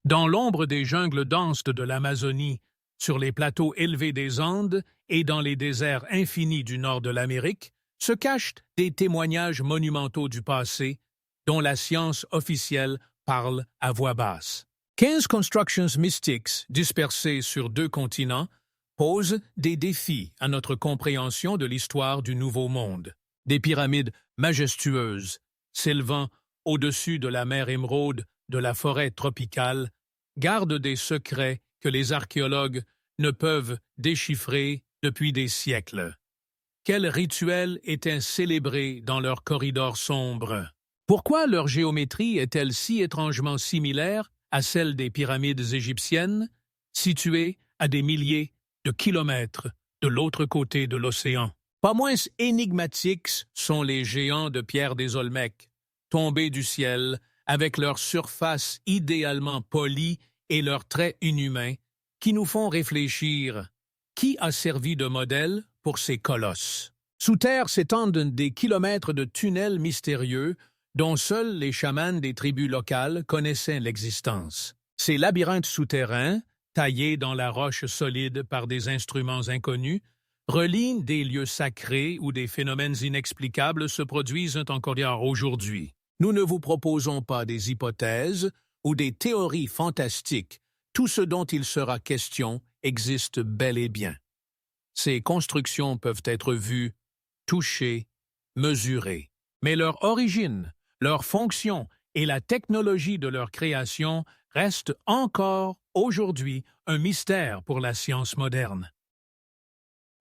Dans l'ombre des jungles denses de l'Amazonie, sur les plateaux élevés des Andes et dans les déserts infinis du nord de l'Amérique, se cachent des témoignages monumentaux du passé dont la science officielle parle à voix basse. 15 constructions mystiques dispersées sur 2 continents posent des défis à notre compréhension de l'histoire du Nouveau Monde. Des pyramides majestueuses, s'élevant au-dessus de la mer émeraude de la forêt tropicale, gardent des secrets que les archéologues ne peuvent déchiffrer depuis des siècles. Quels rituels étaient célébrés dans leurs corridors sombres? Pourquoi leur géométrie est-elle si étrangement similaire à celle des pyramides égyptiennes, situées à des milliers de kilomètres de l'autre côté de l'océan? Pas moins énigmatiques sont les géants de pierre des Olmecs, tombés du ciel avec leur surface idéalement polie et leurs traits inhumains, qui nous font réfléchir. Qui a servi de modèle pour ces colosses? Sous terre s'étendent des kilomètres de tunnels mystérieux dont seuls les chamans des tribus locales connaissaient l'existence. Ces labyrinthes souterrains, taillés dans la roche solide par des instruments inconnus, relient des lieux sacrés où des phénomènes inexplicables se produisent encore aujourd'hui. Nous ne vous proposons pas des hypothèses ou des théories fantastiques. Tout ce dont il sera question existe bel et bien. Ces constructions peuvent être vues, touchées, mesurées. Mais leur origine, leur fonction et la technologie de leur création restent encore aujourd'hui un mystère pour la science moderne.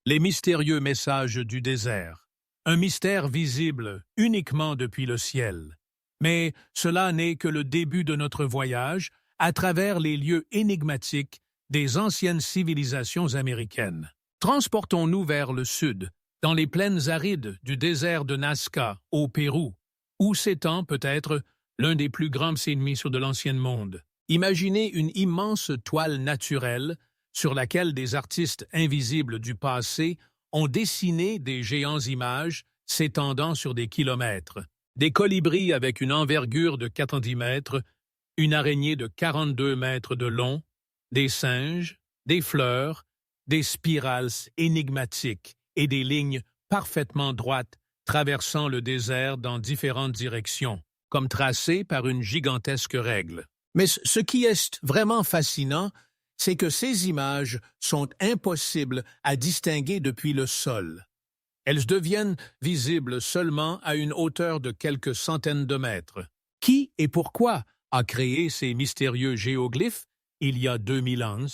Les mystérieux messages du désert, un mystère visible uniquement depuis le ciel. Mais cela n'est que le début de notre voyage à travers les lieux énigmatiques des anciennes civilisations américaines. Transportons-nous vers le sud, dans les plaines arides du désert de Nazca, au Pérou, où s'étend peut-être l'un des plus grands séismes de l'ancien monde. Imaginez une immense toile naturelle sur laquelle des artistes invisibles du passé ont dessiné des géants images s'étendant sur des kilomètres. Des colibris avec une envergure de 90 mètres, une araignée de 42 mètres de long, des singes, des fleurs, des spirales énigmatiques et des lignes parfaitement droites traversant le désert dans différentes directions, comme tracées par une gigantesque règle. Mais ce qui est vraiment fascinant, c'est que ces images sont impossibles à distinguer depuis le sol. Elles deviennent visibles seulement à une hauteur de quelques centaines de mètres. Qui et pourquoi a créé ces mystérieux géoglyphes il y a 2000 ans,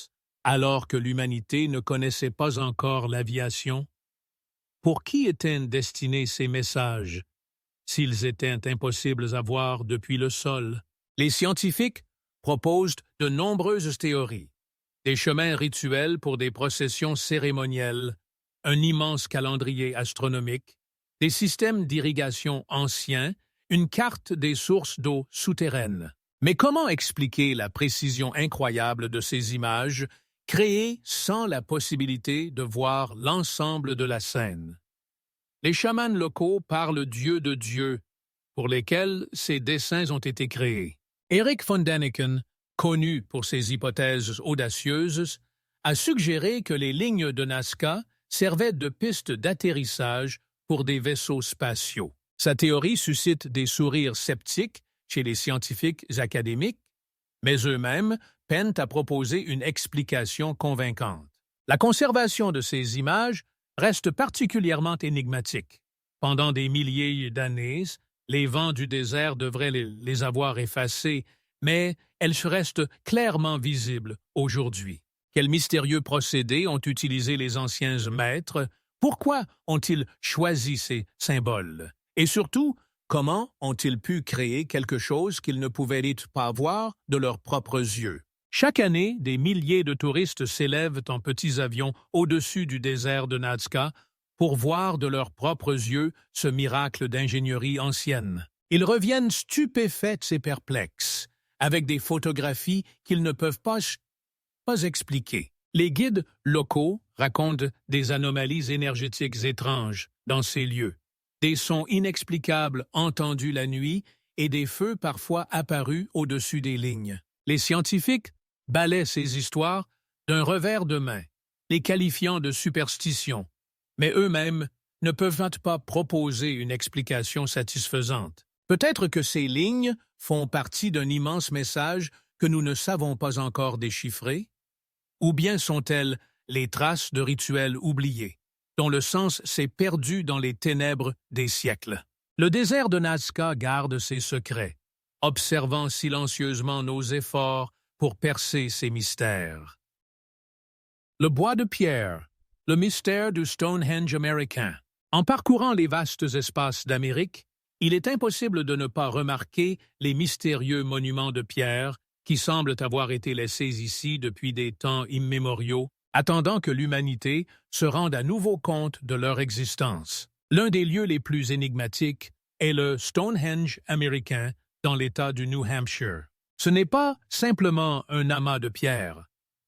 alors que l'humanité ne connaissait pas encore l'aviation? Pour qui étaient destinés ces messages, s'ils étaient impossibles à voir depuis le sol? Les scientifiques proposent de nombreuses théories. Des chemins rituels pour des processions cérémonielles, un immense calendrier astronomique, des systèmes d'irrigation anciens, une carte des sources d'eau souterraines. Mais comment expliquer la précision incroyable de ces images créées sans la possibilité de voir l'ensemble de la scène? Les chamans locaux parlent d'yeux de dieux, pour lesquels ces dessins ont été créés. Erich von Däniken, connu pour ses hypothèses audacieuses, a suggéré que les lignes de Nazca servaient de pistes d'atterrissage pour des vaisseaux spatiaux. Sa théorie suscite des sourires sceptiques chez les scientifiques académiques, mais eux-mêmes peinent à proposer une explication convaincante. La conservation de ces images reste particulièrement énigmatique. Pendant des milliers d'années, les vents du désert devraient les avoir effacées, mais elles restent clairement visibles aujourd'hui. Quels mystérieux procédés ont utilisé les anciens maîtres? Pourquoi ont-ils choisi ces symboles? Et surtout, comment ont-ils pu créer quelque chose qu'ils ne pouvaient pas voir de leurs propres yeux? Chaque année, des milliers de touristes s'élèvent en petits avions au-dessus du désert de Nazca pour voir de leurs propres yeux ce miracle d'ingénierie ancienne. Ils reviennent stupéfaits et perplexes, avec des photographies qu'ils ne peuvent pas expliquer. Les guides locaux racontent des anomalies énergétiques étranges dans ces lieux, des sons inexplicables entendus la nuit et des feux parfois apparus au-dessus des lignes. Les scientifiques balaient ces histoires d'un revers de main, les qualifiant de superstitions, mais eux-mêmes ne peuvent pas proposer une explication satisfaisante. Peut-être que ces lignes font partie d'un immense message que nous ne savons pas encore déchiffrer, ou bien sont-elles les traces de rituels oubliés, dont le sens s'est perdu dans les ténèbres des siècles. Le désert de Nazca garde ses secrets, observant silencieusement nos efforts pour percer ces mystères. Le bois de pierre, le mystère du Stonehenge américain. En parcourant les vastes espaces d'Amérique, il est impossible de ne pas remarquer les mystérieux monuments de pierre qui semblent avoir été laissés ici depuis des temps immémoriaux, attendant que l'humanité se rende à nouveau compte de leur existence. L'un des lieux les plus énigmatiques est le Stonehenge américain dans l'État du New Hampshire. Ce n'est pas simplement un amas de pierres,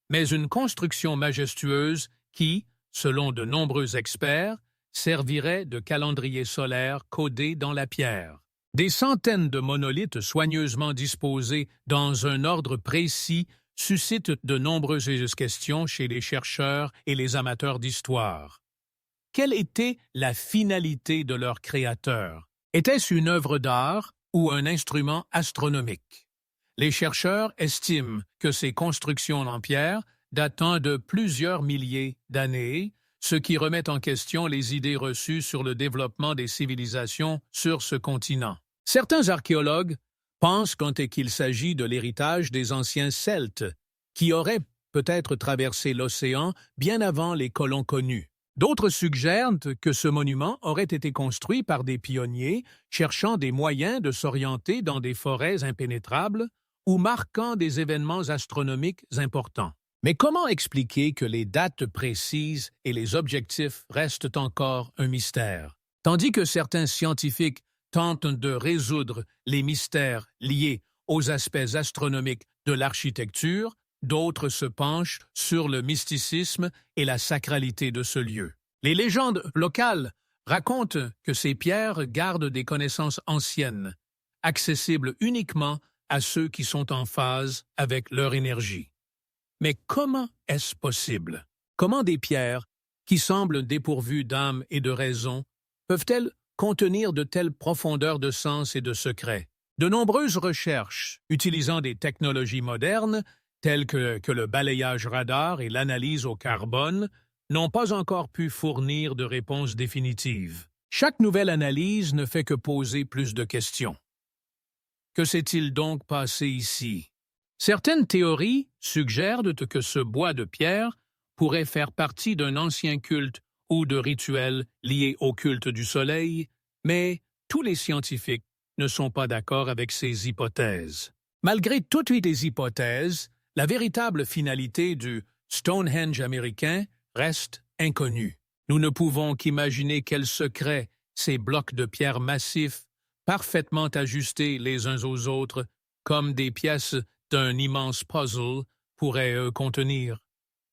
mais une construction majestueuse qui, selon de nombreux experts, servirait de calendrier solaire codé dans la pierre. Des centaines de monolithes soigneusement disposés dans un ordre précis suscitent de nombreuses questions chez les chercheurs et les amateurs d'histoire. Quelle était la finalité de leur créateur? Était-ce une œuvre d'art ou un instrument astronomique? Les chercheurs estiment que ces constructions en pierre datent de plusieurs milliers d'années, ce qui remet en question les idées reçues sur le développement des civilisations sur ce continent. Certains archéologues pensent qu'il s'agit de l'héritage des anciens Celtes, qui auraient peut-être traversé l'océan bien avant les colons connus. D'autres suggèrent que ce monument aurait été construit par des pionniers cherchant des moyens de s'orienter dans des forêts impénétrables ou marquant des événements astronomiques importants. Mais comment expliquer que les dates précises et les objectifs restent encore un mystère? Tandis que certains scientifiques tentent de résoudre les mystères liés aux aspects astronomiques de l'architecture, d'autres se penchent sur le mysticisme et la sacralité de ce lieu. Les légendes locales racontent que ces pierres gardent des connaissances anciennes, accessibles uniquement à ceux qui sont en phase avec leur énergie. Mais comment est-ce possible? Comment des pierres, qui semblent dépourvues d'âme et de raison, peuvent-elles contenir de telles profondeurs de sens et de secrets? De nombreuses recherches, utilisant des technologies modernes, telles que le balayage radar et l'analyse au carbone, n'ont pas encore pu fournir de réponses définitives. Chaque nouvelle analyse ne fait que poser plus de questions. Que s'est-il donc passé ici? Certaines théories suggèrent que ce bois de pierre pourrait faire partie d'un ancien culte ou de rituels liés au culte du soleil, mais tous les scientifiques ne sont pas d'accord avec ces hypothèses. Malgré toutes les hypothèses, la véritable finalité du Stonehenge américain reste inconnue. Nous ne pouvons qu'imaginer quels secrets ces blocs de pierre massifs, parfaitement ajustés les uns aux autres, comme des pièces d'un immense puzzle, pourraient contenir.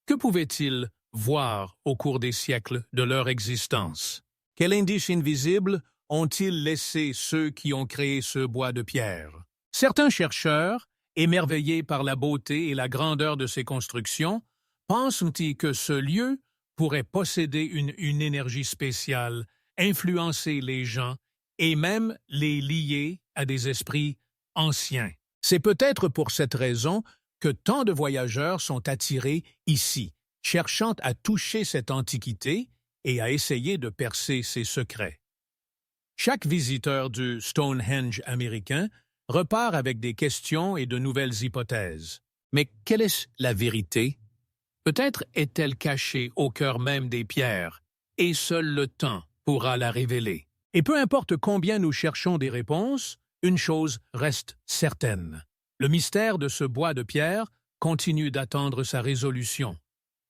Que pouvaient-ils voir au cours des siècles de leur existence? Quel indice invisible ont-ils laissé ceux qui ont créé ce bois de pierre? Certains chercheurs, émerveillés par la beauté et la grandeur de ces constructions, pensent que ce lieu pourrait posséder une énergie spéciale, influencer les gens et même les lier à des esprits anciens. C'est peut-être pour cette raison que tant de voyageurs sont attirés ici, cherchant à toucher cette antiquité et à essayer de percer ses secrets. Chaque visiteur du Stonehenge américain repart avec des questions et de nouvelles hypothèses. Mais quelle est la vérité? Peut-être est-elle cachée au cœur même des pierres, et seul le temps pourra la révéler. Et peu importe combien nous cherchons des réponses, une chose reste certaine. Le mystère de ce bois de pierre continue d'attendre sa résolution.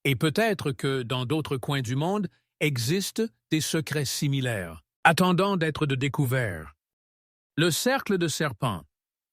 Et peut-être que dans d'autres coins du monde existent des secrets similaires, attendant d'être découverts. Le cercle de serpents,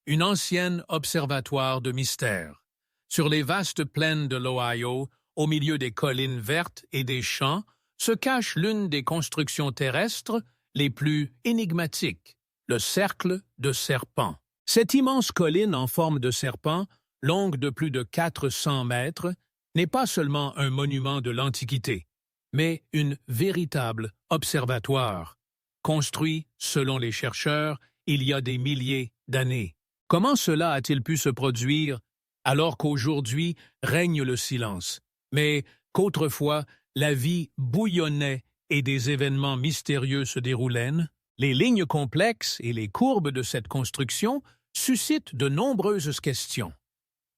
une ancienne observatoire de mystère. Sur les vastes plaines de l'Ohio, au milieu des collines vertes et des champs, se cache l'une des constructions terrestres les plus énigmatiques, le cercle de serpents. Cette immense colline en forme de serpent longue de plus de 400 mètres, n'est pas seulement un monument de l'Antiquité, mais une véritable observatoire, construit, selon les chercheurs, il y a des milliers d'années. Comment cela a-t-il pu se produire alors qu'aujourd'hui règne le silence, mais qu'autrefois la vie bouillonnait et des événements mystérieux se déroulaient? Les lignes complexes et les courbes de cette construction suscitent de nombreuses questions.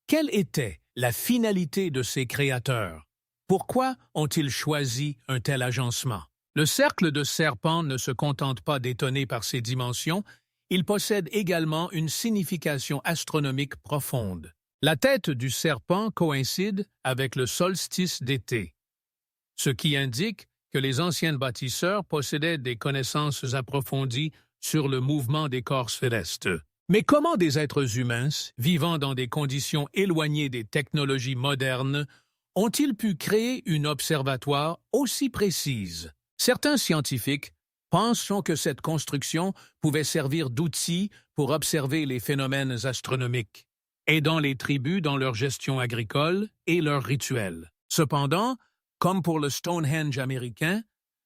Quelle était la finalité de ces créateurs? Pourquoi ont-ils choisi un tel agencement? Le cercle de serpent ne se contente pas d'étonner par ses dimensions, il possède également une signification astronomique profonde. La tête du serpent coïncide avec le solstice d'été, ce qui indique que les anciens bâtisseurs possédaient des connaissances approfondies sur le mouvement des corps célestes. Mais comment des êtres humains, vivant dans des conditions éloignées des technologies modernes, ont-ils pu créer une observatoire aussi précise? Certains scientifiques pensent que cette construction pouvait servir d'outil pour observer les phénomènes astronomiques, aidant les tribus dans leur gestion agricole et leurs rituels. Cependant, comme pour le Stonehenge américain,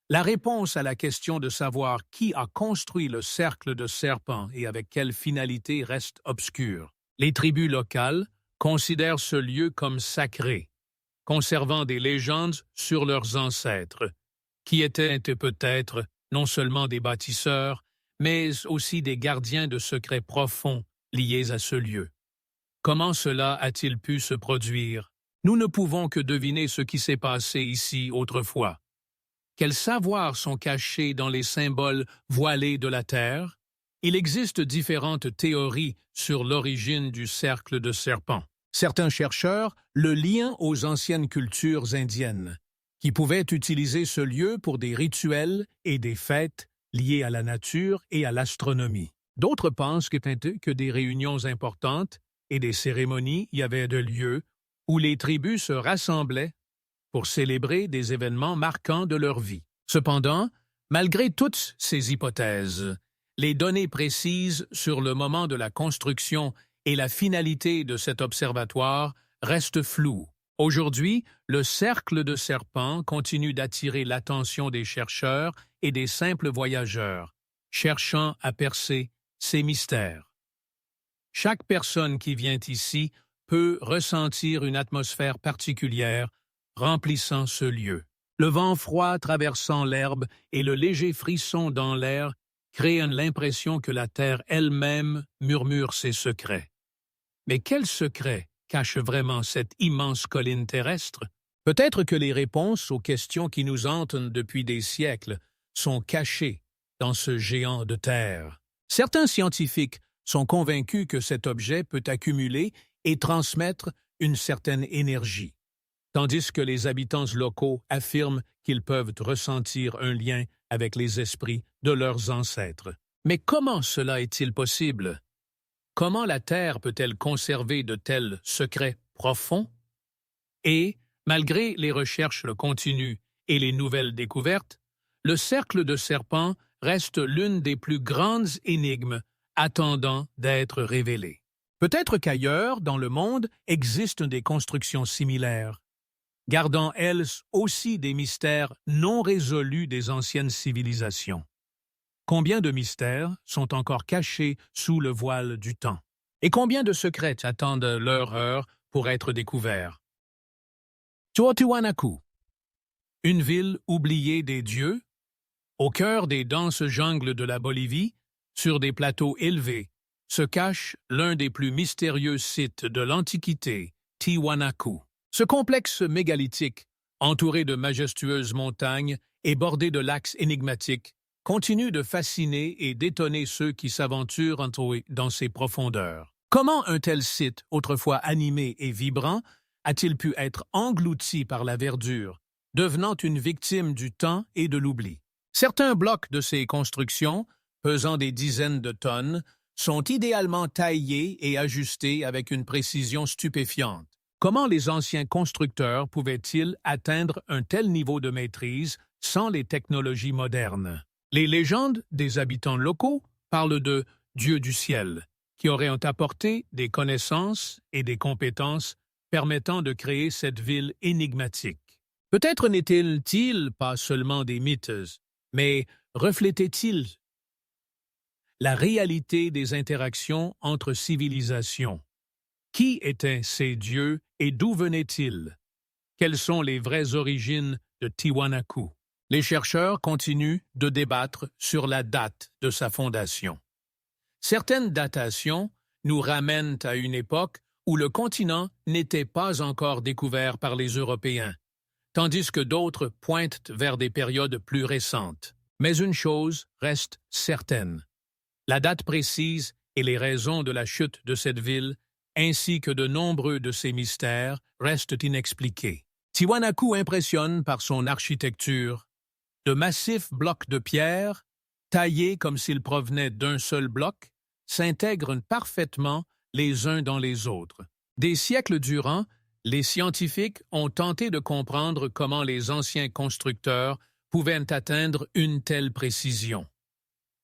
la réponse à la question de savoir qui a construit le cercle de serpent et avec quelle finalité reste obscure. Les tribus locales considèrent ce lieu comme sacré, conservant des légendes sur leurs ancêtres, qui étaient peut-être non seulement des bâtisseurs, mais aussi des gardiens de secrets profonds liés à ce lieu. Comment cela a-t-il pu se produire? Nous ne pouvons que deviner ce qui s'est passé ici autrefois. Quels savoirs sont cachés dans les symboles voilés de la Terre? Il existe différentes théories sur l'origine du cercle de serpent. Certains chercheurs le lient aux anciennes cultures indiennes, qui pouvaient utiliser ce lieu pour des rituels et des fêtes liés à la nature et à l'astronomie. D'autres pensent que des réunions importantes et des cérémonies y avaient de lieu où les tribus se rassemblaient pour célébrer des événements marquants de leur vie. Cependant, malgré toutes ces hypothèses, les données précises sur le moment de la construction et la finalité de cet observatoire restent floues. Aujourd'hui, le cercle de serpent continue d'attirer l'attention des chercheurs et des simples voyageurs, cherchant à percer ces mystères. Chaque personne qui vient ici peut ressentir une atmosphère particulière remplissant ce lieu. Le vent froid traversant l'herbe et le léger frisson dans l'air créent l'impression que la terre elle-même murmure ses secrets. Mais quels secrets cache vraiment cette immense colline terrestre? Peut-être que les réponses aux questions qui nous hantent depuis des siècles sont cachées dans ce géant de terre. Certains scientifiques sont convaincus que cet objet peut accumuler et transmettre une certaine énergie, tandis que les habitants locaux affirment qu'ils peuvent ressentir un lien avec les esprits de leurs ancêtres. Mais comment cela est-il possible? Comment la Terre peut-elle conserver de tels secrets profonds? Et, malgré les recherches continues et les nouvelles découvertes, le cercle de serpent reste l'une des plus grandes énigmes attendant d'être révélée. Peut-être qu'ailleurs, dans le monde, existent des constructions similaires, gardant elles aussi des mystères non résolus des anciennes civilisations. Combien de mystères sont encore cachés sous le voile du temps? Et combien de secrets attendent leur heure pour être découverts? Teotihuanacu, une ville oubliée des dieux, au cœur des denses jungles de la Bolivie, sur des plateaux élevés, se cache l'un des plus mystérieux sites de l'Antiquité, Tiwanaku. Ce complexe mégalithique, entouré de majestueuses montagnes et bordé de lacs énigmatiques, continue de fasciner et d'étonner ceux qui s'aventurent dans ses profondeurs. Comment un tel site, autrefois animé et vibrant, a-t-il pu être englouti par la verdure, devenant une victime du temps et de l'oubli? Certains blocs de ces constructions, pesant des dizaines de tonnes, sont idéalement taillés et ajustés avec une précision stupéfiante. Comment les anciens constructeurs pouvaient-ils atteindre un tel niveau de maîtrise sans les technologies modernes? Les légendes des habitants locaux parlent de « Dieu du ciel » qui auraient apporté des connaissances et des compétences permettant de créer cette ville énigmatique. Peut-être n'étaient-ils pas seulement des mythes, mais reflétaient-ils la réalité des interactions entre civilisations? Qui étaient ces dieux et d'où venaient-ils? Quelles sont les vraies origines de Tiwanaku? Les chercheurs continuent de débattre sur la date de sa fondation. Certaines datations nous ramènent à une époque où le continent n'était pas encore découvert par les Européens, tandis que d'autres pointent vers des périodes plus récentes. Mais une chose reste certaine. La date précise et les raisons de la chute de cette ville, ainsi que de nombreux de ses mystères, restent inexpliqués. Tiwanaku impressionne par son architecture. De massifs blocs de pierre, taillés comme s'ils provenaient d'un seul bloc, s'intègrent parfaitement les uns dans les autres. Des siècles durant, les scientifiques ont tenté de comprendre comment les anciens constructeurs pouvaient atteindre une telle précision.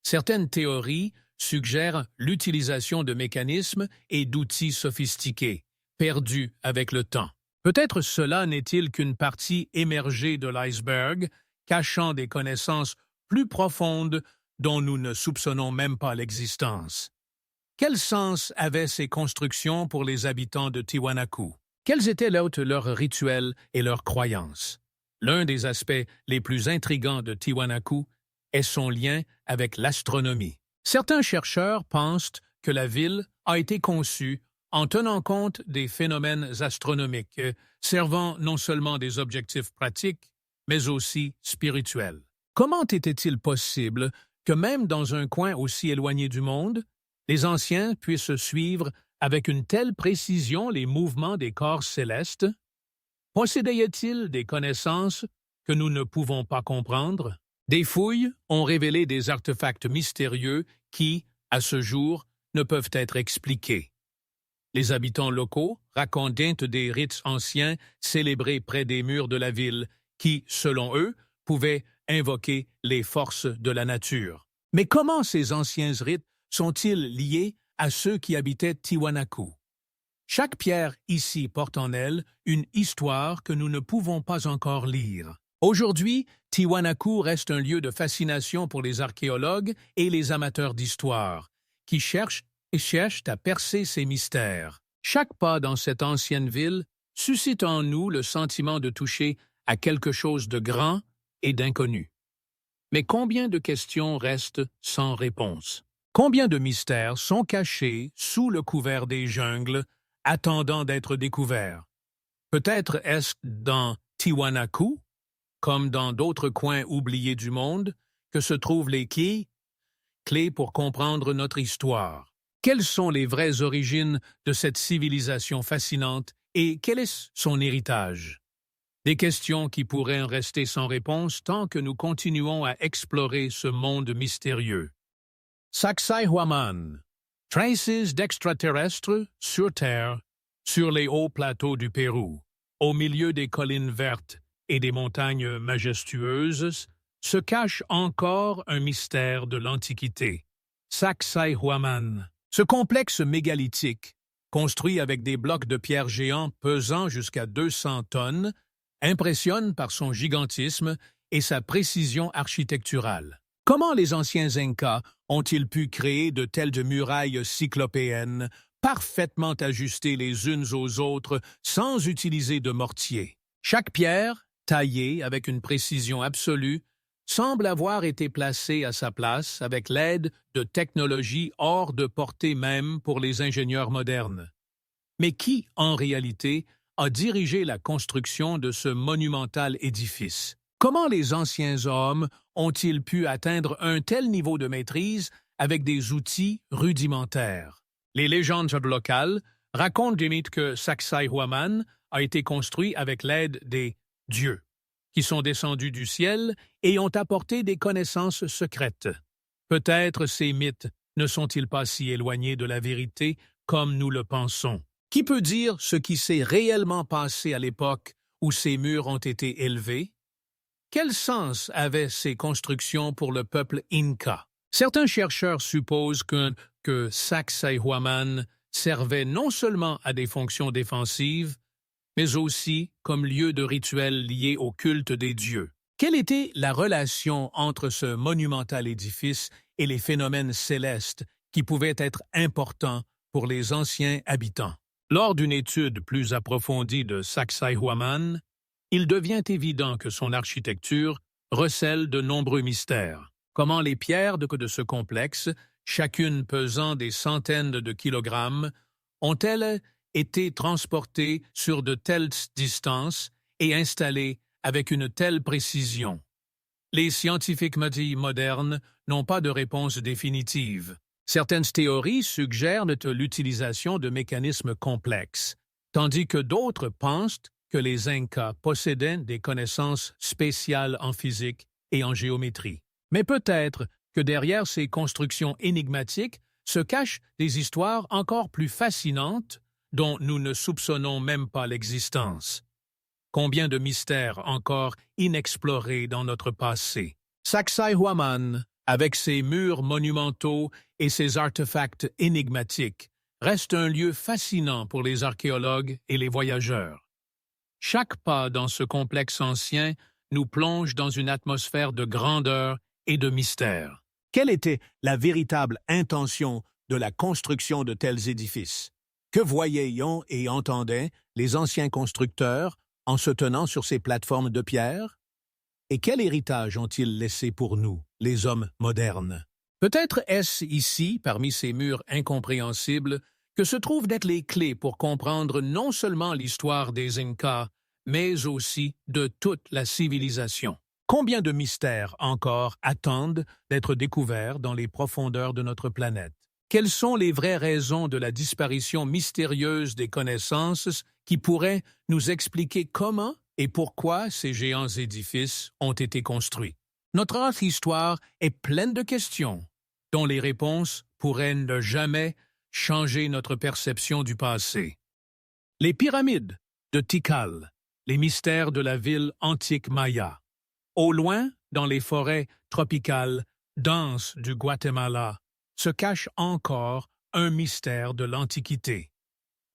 Certaines théories suggèrent l'utilisation de mécanismes et d'outils sophistiqués, perdus avec le temps. Peut-être cela n'est-il qu'une partie émergée de l'iceberg, cachant des connaissances plus profondes dont nous ne soupçonnons même pas l'existence. Quel sens avaient ces constructions pour les habitants de Tiwanaku? Quels étaient leurs rituels et leurs croyances? L'un des aspects les plus intrigants de Tiwanaku est son lien avec l'astronomie. Certains chercheurs pensent que la ville a été conçue en tenant compte des phénomènes astronomiques, servant non seulement des objectifs pratiques, mais aussi spirituels. Comment était-il possible que même dans un coin aussi éloigné du monde, les anciens puissent suivre avec une telle précision les mouvements des corps célestes? Possédaient-ils des connaissances que nous ne pouvons pas comprendre? Des fouilles ont révélé des artefacts mystérieux qui, à ce jour, ne peuvent être expliqués. Les habitants locaux racontent des rites anciens célébrés près des murs de la ville qui, selon eux, pouvaient invoquer les forces de la nature. Mais comment ces anciens rites sont-ils liés à ceux qui habitaient Tiwanaku? Chaque pierre ici porte en elle une histoire que nous ne pouvons pas encore lire. Aujourd'hui, Tiwanaku reste un lieu de fascination pour les archéologues et les amateurs d'histoire, qui cherchent à percer ces mystères. Chaque pas dans cette ancienne ville suscite en nous le sentiment de toucher à quelque chose de grand et d'inconnu. Mais combien de questions restent sans réponse? Combien de mystères sont cachés sous le couvert des jungles, attendant d'être découverts? Peut-être est-ce dans Tiwanaku, comme dans d'autres coins oubliés du monde, que se trouvent les clés pour comprendre notre histoire. Quelles sont les vraies origines de cette civilisation fascinante et quel est son héritage? Des questions qui pourraient en rester sans réponse tant que nous continuons à explorer ce monde mystérieux. Sacsayhuaman, traces d'extraterrestres sur Terre, sur les hauts plateaux du Pérou, au milieu des collines vertes et des montagnes majestueuses, se cache encore un mystère de l'Antiquité. Sacsayhuaman, ce complexe mégalithique, construit avec des blocs de pierre géants pesant jusqu'à 200 tonnes, impressionne par son gigantisme et sa précision architecturale. Comment les anciens Incas ont-ils pu créer de telles murailles cyclopéennes, parfaitement ajustées les unes aux autres, sans utiliser de mortier? Chaque pierre, taillée avec une précision absolue, semble avoir été placée à sa place avec l'aide de technologies hors de portée même pour les ingénieurs modernes. Mais qui, en réalité, a dirigé la construction de ce monumental édifice? Comment les anciens hommes ont-ils pu atteindre un tel niveau de maîtrise avec des outils rudimentaires? Les légendes locales racontent des mythes que Sacsayhuaman a été construit avec l'aide des dieux, qui sont descendus du ciel et ont apporté des connaissances secrètes. Peut-être ces mythes ne sont-ils pas si éloignés de la vérité comme nous le pensons? Qui peut dire ce qui s'est réellement passé à l'époque où ces murs ont été élevés? Quel sens avaient ces constructions pour le peuple Inca? Certains chercheurs supposent que Sacsayhuaman servait non seulement à des fonctions défensives, mais aussi comme lieu de rituels liés au culte des dieux. Quelle était la relation entre ce monumental édifice et les phénomènes célestes qui pouvaient être importants pour les anciens habitants? Lors d'une étude plus approfondie de Sacsayhuaman, il devient évident que son architecture recèle de nombreux mystères. Comment les pierres de ce complexe, chacune pesant des centaines de kilogrammes, ont-elles été transportées sur de telles distances et installées avec une telle précision? Les scientifiques modernes n'ont pas de réponse définitive. Certaines théories suggèrent l'utilisation de mécanismes complexes, tandis que d'autres pensent que les Incas possédaient des connaissances spéciales en physique et en géométrie. Mais peut-être que derrière ces constructions énigmatiques se cachent des histoires encore plus fascinantes dont nous ne soupçonnons même pas l'existence. Combien de mystères encore inexplorés dans notre passé? Sacsayhuaman, avec ses murs monumentaux et ses artefacts énigmatiques, reste un lieu fascinant pour les archéologues et les voyageurs. Chaque pas dans ce complexe ancien nous plonge dans une atmosphère de grandeur et de mystère. Quelle était la véritable intention de la construction de tels édifices? Que voyaient et entendaient les anciens constructeurs en se tenant sur ces plateformes de pierre? Et quel héritage ont-ils laissé pour nous, les hommes modernes? Peut-être est-ce ici, parmi ces murs incompréhensibles, que se trouvent d'être les clés pour comprendre non seulement l'histoire des Incas, mais aussi de toute la civilisation. Combien de mystères encore attendent d'être découverts dans les profondeurs de notre planète? Quelles sont les vraies raisons de la disparition mystérieuse des connaissances qui pourraient nous expliquer comment et pourquoi ces géants édifices ont été construits? Notre histoire est pleine de questions dont les réponses pourraient ne jamais changer notre perception du passé. Les pyramides de Tikal, les mystères de la ville antique maya. Au loin, dans les forêts tropicales denses du Guatemala, se cache encore un mystère de l'Antiquité,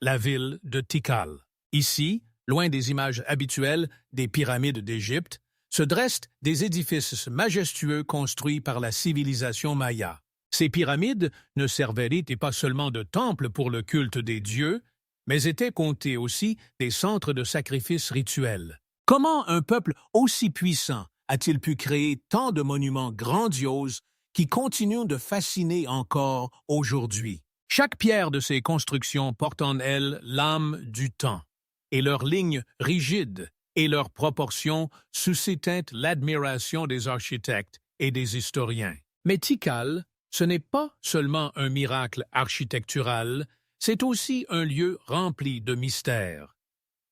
la ville de Tikal. Ici, loin des images habituelles des pyramides d'Égypte, se dressent des édifices majestueux construits par la civilisation maya. Ces pyramides ne servaient pas seulement de temples pour le culte des dieux, mais étaient comptées aussi des centres de sacrifices rituels. Comment un peuple aussi puissant a-t-il pu créer tant de monuments grandioses qui continuent de fasciner encore aujourd'hui? Chaque pierre de ces constructions porte en elle l'âme du temps, et leurs lignes rigides et leurs proportions suscitent l'admiration des architectes et des historiens. Mais Tikal, ce n'est pas seulement un miracle architectural, c'est aussi un lieu rempli de mystères.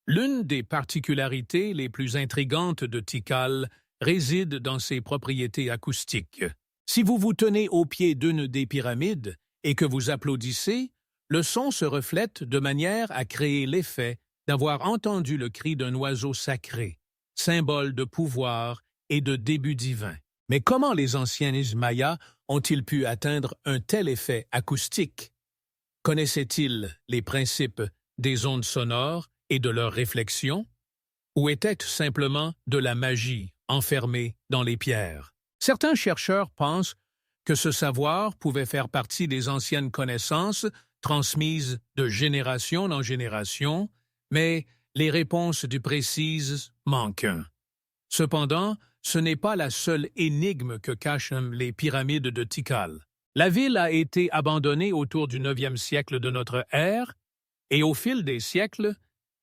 L'une des particularités les plus intrigantes de Tikal réside dans ses propriétés acoustiques. Si vous vous tenez au pied d'une des pyramides et que vous applaudissez, le son se reflète de manière à créer l'effet d'avoir entendu le cri d'un oiseau sacré, symbole de pouvoir et de début divin. Mais comment les anciens Mayas ont-ils pu atteindre un tel effet acoustique? Connaissaient-ils les principes des ondes sonores et de leur réflexion? Ou était-ce simplement de la magie enfermée dans les pierres? Certains chercheurs pensent que ce savoir pouvait faire partie des anciennes connaissances transmises de génération en génération, mais les réponses du précises manquent. Cependant, ce n'est pas la seule énigme que cachent les pyramides de Tikal. La ville a été abandonnée autour du 9e siècle de notre ère, et au fil des siècles,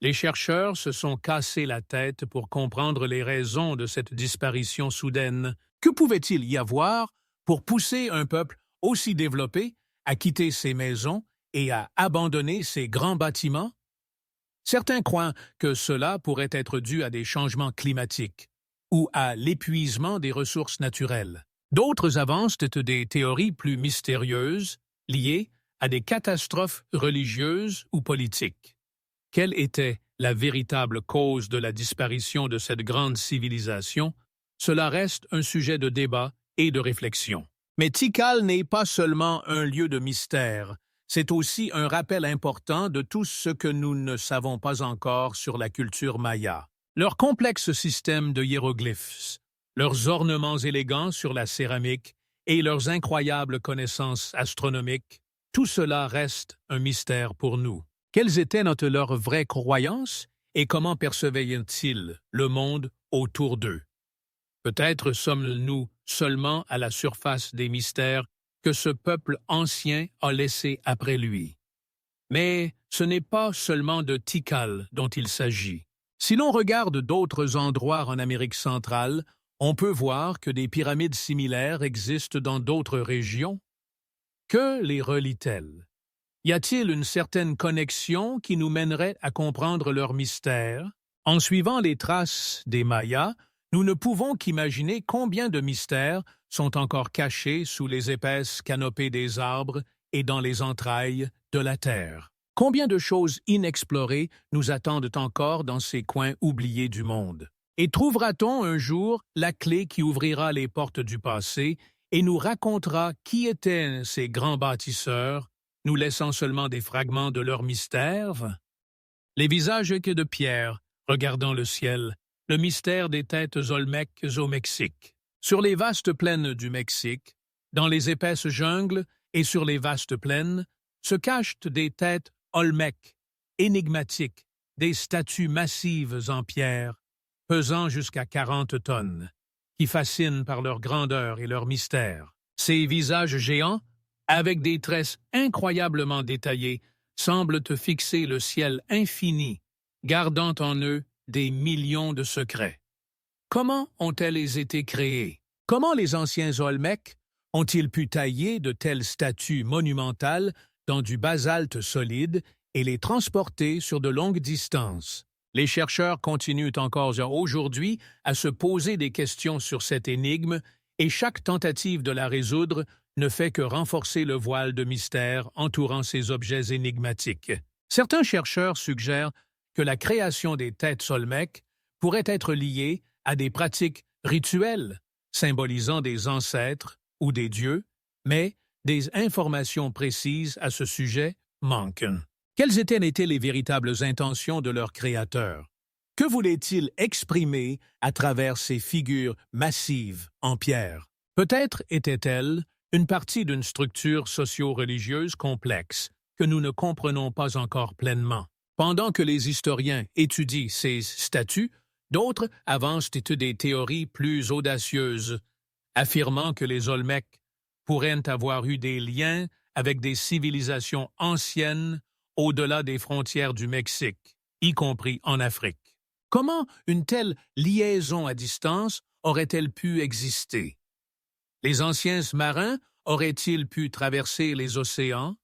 les chercheurs se sont cassés la tête pour comprendre les raisons de cette disparition soudaine. Que pouvait-il y avoir pour pousser un peuple aussi développé à quitter ses maisons et à abandonner ses grands bâtiments? Certains croient que cela pourrait être dû à des changements climatiques ou à l'épuisement des ressources naturelles. D'autres avancent des théories plus mystérieuses liées à des catastrophes religieuses ou politiques. Quelle était la véritable cause de la disparition de cette grande civilisation? Cela reste un sujet de débat et de réflexion. Mais Tikal n'est pas seulement un lieu de mystère, c'est aussi un rappel important de tout ce que nous ne savons pas encore sur la culture maya. Leur complexe système de hiéroglyphes, leurs ornements élégants sur la céramique et leurs incroyables connaissances astronomiques, tout cela reste un mystère pour nous. Quelles étaient leurs vraies croyances et comment percevaient-ils le monde autour d'eux? Peut-être sommes-nous seulement à la surface des mystères que ce peuple ancien a laissés après lui. Mais ce n'est pas seulement de Tikal dont il s'agit. Si l'on regarde d'autres endroits en Amérique centrale, on peut voir que des pyramides similaires existent dans d'autres régions. Que les relient-elles? Y a-t-il une certaine connexion qui nous mènerait à comprendre leur mystère? En suivant les traces des Mayas, nous ne pouvons qu'imaginer combien de mystères sont encore cachés sous les épaisses canopées des arbres et dans les entrailles de la terre. Combien de choses inexplorées nous attendent encore dans ces coins oubliés du monde? Et trouvera-t-on un jour la clé qui ouvrira les portes du passé et nous racontera qui étaient ces grands bâtisseurs, nous laissant seulement des fragments de leur mystère? Les visages que de pierre, regardant le ciel, le mystère des têtes olmèques au Mexique. Sur les vastes plaines du Mexique, dans les épaisses jungles et sur les vastes plaines, se cachent des têtes olmèques, énigmatiques, des statues massives en pierre, pesant jusqu'à 40 tonnes, qui fascinent par leur grandeur et leur mystère. Ces visages géants, avec des tresses incroyablement détaillées, semblent te fixer le ciel infini, gardant en eux des millions de secrets. Comment ont-elles été créées? Comment les anciens Olmèques ont-ils pu tailler de telles statues monumentales dans du basalte solide et les transporter sur de longues distances? Les chercheurs continuent encore aujourd'hui à se poser des questions sur cette énigme et chaque tentative de la résoudre ne fait que renforcer le voile de mystère entourant ces objets énigmatiques. Certains chercheurs suggèrent que la création des têtes Olmèques pourrait être liée à des pratiques rituelles symbolisant des ancêtres ou des dieux, mais des informations précises à ce sujet manquent. Quelles étaient les véritables intentions de leur créateur? Que voulait-il exprimer à travers ces figures massives en pierre? Peut-être étaient-elles une partie d'une structure socio-religieuse complexe que nous ne comprenons pas encore pleinement. Pendant que les historiens étudient ces statues, d'autres avancent des théories plus audacieuses, affirmant que les Olmèques pourraient avoir eu des liens avec des civilisations anciennes au-delà des frontières du Mexique, y compris en Afrique. Comment une telle liaison à distance aurait-elle pu exister? Les anciens marins auraient-ils pu traverser les océans,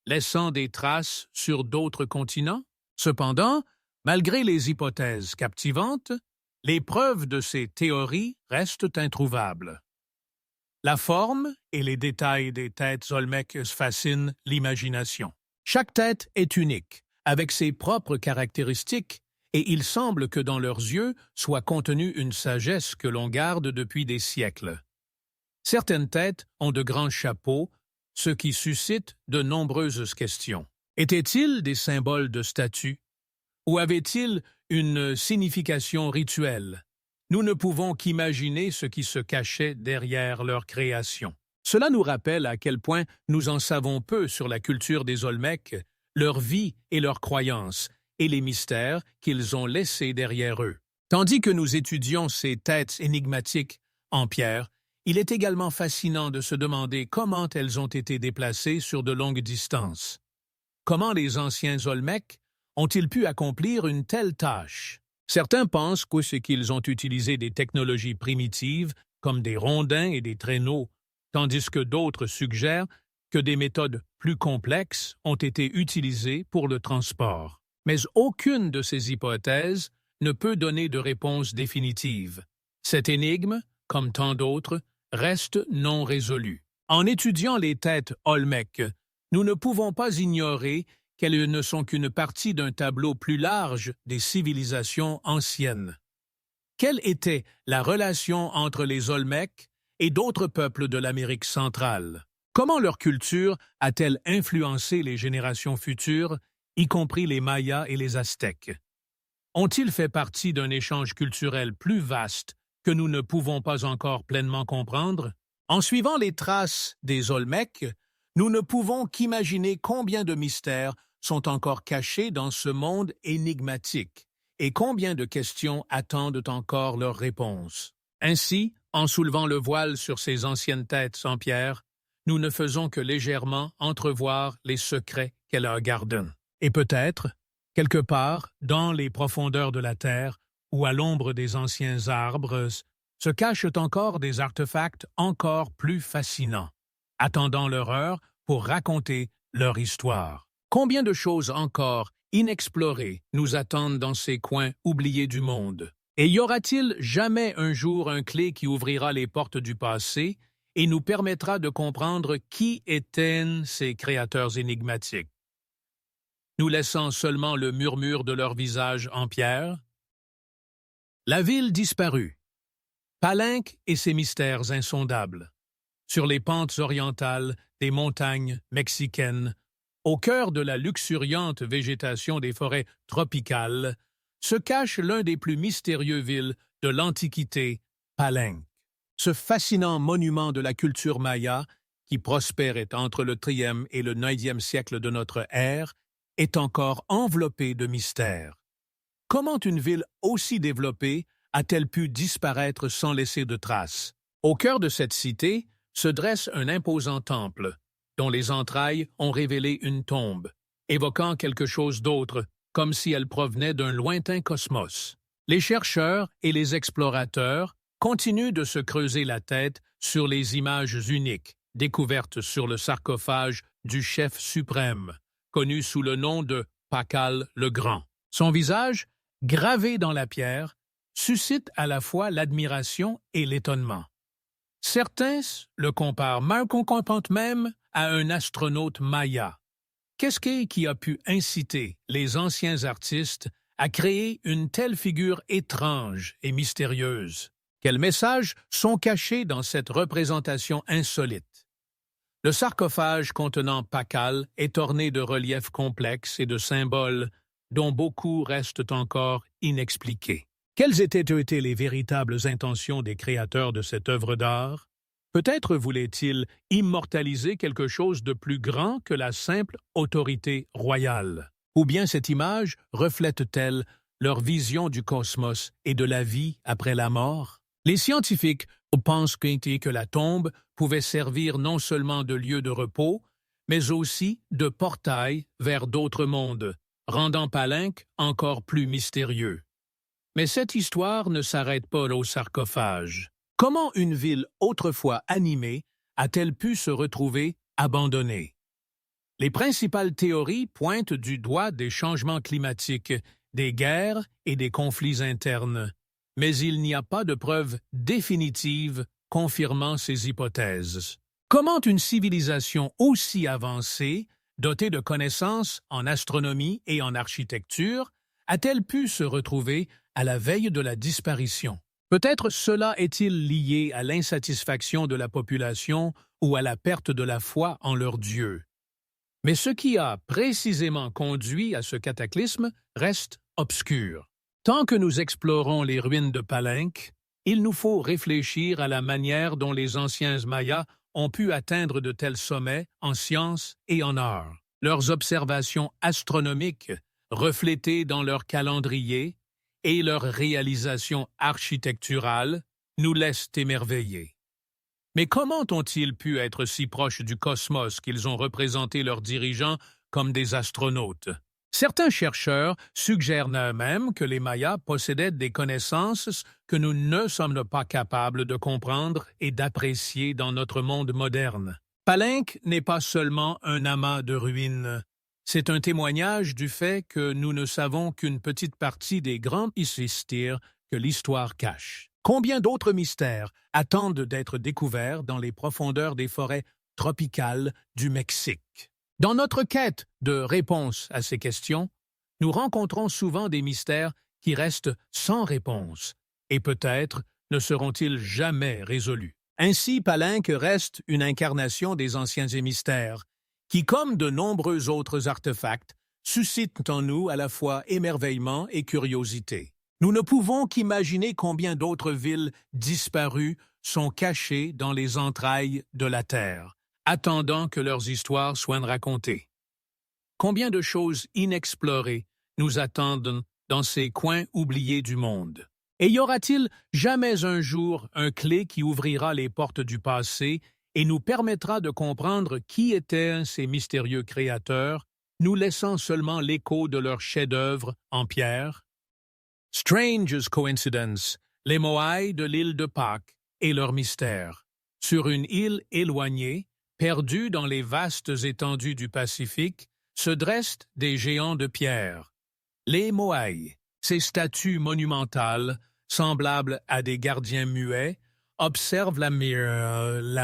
laissant des traces sur d'autres continents? Cependant, malgré les hypothèses captivantes, les preuves de ces théories restent introuvables. La forme et les détails des têtes Olmèques fascinent l'imagination. Chaque tête est unique, avec ses propres caractéristiques, et il semble que dans leurs yeux soit contenue une sagesse que l'on garde depuis des siècles. Certaines têtes ont de grands chapeaux, ce qui suscite de nombreuses questions. Étaient-ils des symboles de statut? Ou avaient-ils une signification rituelle? Nous ne pouvons qu'imaginer ce qui se cachait derrière leur création. Cela nous rappelle à quel point nous en savons peu sur la culture des Olmèques, leur vie et leurs croyances, et les mystères qu'ils ont laissés derrière eux. Tandis que nous étudions ces têtes énigmatiques en pierre, il est également fascinant de se demander comment elles ont été déplacées sur de longues distances. Comment les anciens Olmèques ont-ils pu accomplir une telle tâche? Certains pensent qu'ils ont utilisé des technologies primitives, comme des rondins et des traîneaux, tandis que d'autres suggèrent que des méthodes plus complexes ont été utilisées pour le transport. Mais aucune de ces hypothèses ne peut donner de réponse définitive. Cette énigme, comme tant d'autres, reste non résolue. En étudiant les têtes Olmèques, nous ne pouvons pas ignorer qu'elles ne sont qu'une partie d'un tableau plus large des civilisations anciennes. Quelle était la relation entre les Olmèques et d'autres peuples de l'Amérique centrale. Comment leur culture a-t-elle influencé les générations futures, y compris les Mayas et les Aztèques? Ont-ils fait partie d'un échange culturel plus vaste que nous ne pouvons pas encore pleinement comprendre? En suivant les traces des Olmèques, nous ne pouvons qu'imaginer combien de mystères sont encore cachés dans ce monde énigmatique et combien de questions attendent encore leur réponse. Ainsi, en soulevant le voile sur ces anciennes têtes sans pierre, nous ne faisons que légèrement entrevoir les secrets qu'elles leur gardent. Et peut-être, quelque part, dans les profondeurs de la terre ou à l'ombre des anciens arbres, se cachent encore des artefacts encore plus fascinants, attendant leur heure pour raconter leur histoire. Combien de choses encore inexplorées nous attendent dans ces coins oubliés du monde? Et y aura-t-il jamais un jour un clé qui ouvrira les portes du passé et nous permettra de comprendre qui étaient ces créateurs énigmatiques, nous laissant seulement le murmure de leur visage en pierre? La ville disparue. Palenque et ses mystères insondables. Sur les pentes orientales des montagnes mexicaines, au cœur de la luxuriante végétation des forêts tropicales, se cache l'un des plus mystérieux villes de l'Antiquité, Palenque. Ce fascinant monument de la culture maya, qui prospérait entre le IIIe et le IXe siècle de notre ère, est encore enveloppé de mystères. Comment une ville aussi développée a-t-elle pu disparaître sans laisser de traces? Au cœur de cette cité se dresse un imposant temple, dont les entrailles ont révélé une tombe, évoquant quelque chose d'autre, comme si elle provenait d'un lointain cosmos. Les chercheurs et les explorateurs continuent de se creuser la tête sur les images uniques, découvertes sur le sarcophage du chef suprême, connu sous le nom de Pakal le Grand. Son visage, gravé dans la pierre, suscite à la fois l'admiration et l'étonnement. Certains le comparent même à un astronaute maya. Qu'est-ce qui a pu inciter les anciens artistes à créer une telle figure étrange et mystérieuse? Quels messages sont cachés dans cette représentation insolite? Le sarcophage contenant Pakal est orné de reliefs complexes et de symboles dont beaucoup restent encore inexpliqués. Quelles étaient les véritables intentions des créateurs de cette œuvre d'art? Peut-être voulaient-ils immortaliser quelque chose de plus grand que la simple autorité royale. Ou bien cette image reflète-t-elle leur vision du cosmos et de la vie après la mort? Les scientifiques pensent que la tombe pouvait servir non seulement de lieu de repos, mais aussi de portail vers d'autres mondes, rendant Palenque encore plus mystérieux. Mais cette histoire ne s'arrête pas au sarcophage. Comment une ville autrefois animée a-t-elle pu se retrouver abandonnée? Les principales théories pointent du doigt des changements climatiques, des guerres et des conflits internes, mais il n'y a pas de preuves définitives confirmant ces hypothèses. Comment une civilisation aussi avancée, dotée de connaissances en astronomie et en architecture, a-t-elle pu se retrouver à la veille de la disparition? Peut-être cela est-il lié à l'insatisfaction de la population ou à la perte de la foi en leur Dieu. Mais ce qui a précisément conduit à ce cataclysme reste obscur. Tant que nous explorons les ruines de Palenque, il nous faut réfléchir à la manière dont les anciens Mayas ont pu atteindre de tels sommets en sciences et en art. Leurs observations astronomiques, reflétées dans leur calendrier, et leurs réalisations architecturales nous laissent émerveillés. Mais comment ont-ils pu être si proches du cosmos qu'ils ont représenté leurs dirigeants comme des astronautes? Certains chercheurs suggèrent même que les Mayas possédaient des connaissances que nous ne sommes pas capables de comprendre et d'apprécier dans notre monde moderne. Palenque n'est pas seulement un amas de ruines. C'est un témoignage du fait que nous ne savons qu'une petite partie des grands mystères que l'histoire cache. Combien d'autres mystères attendent d'être découverts dans les profondeurs des forêts tropicales du Mexique? Dans notre quête de réponse à ces questions, nous rencontrons souvent des mystères qui restent sans réponse et peut-être ne seront-ils jamais résolus. Ainsi, Palenque reste une incarnation des anciens mystères, qui, comme de nombreux autres artefacts, suscitent en nous à la fois émerveillement et curiosité. Nous ne pouvons qu'imaginer combien d'autres villes disparues sont cachées dans les entrailles de la Terre, attendant que leurs histoires soient racontées. Combien de choses inexplorées nous attendent dans ces coins oubliés du monde? Et y aura-t-il jamais un jour un clé qui ouvrira les portes du passé et nous permettra de comprendre qui étaient ces mystérieux créateurs, nous laissant seulement l'écho de leurs chefs-d'œuvre en pierre? Strange coincidence, les Moai de l'île de Pâques et leur mystère. Sur une île éloignée, perdue dans les vastes étendues du Pacifique, se dressent des géants de pierre. Les Moai, ces statues monumentales, semblables à des gardiens muets, observent la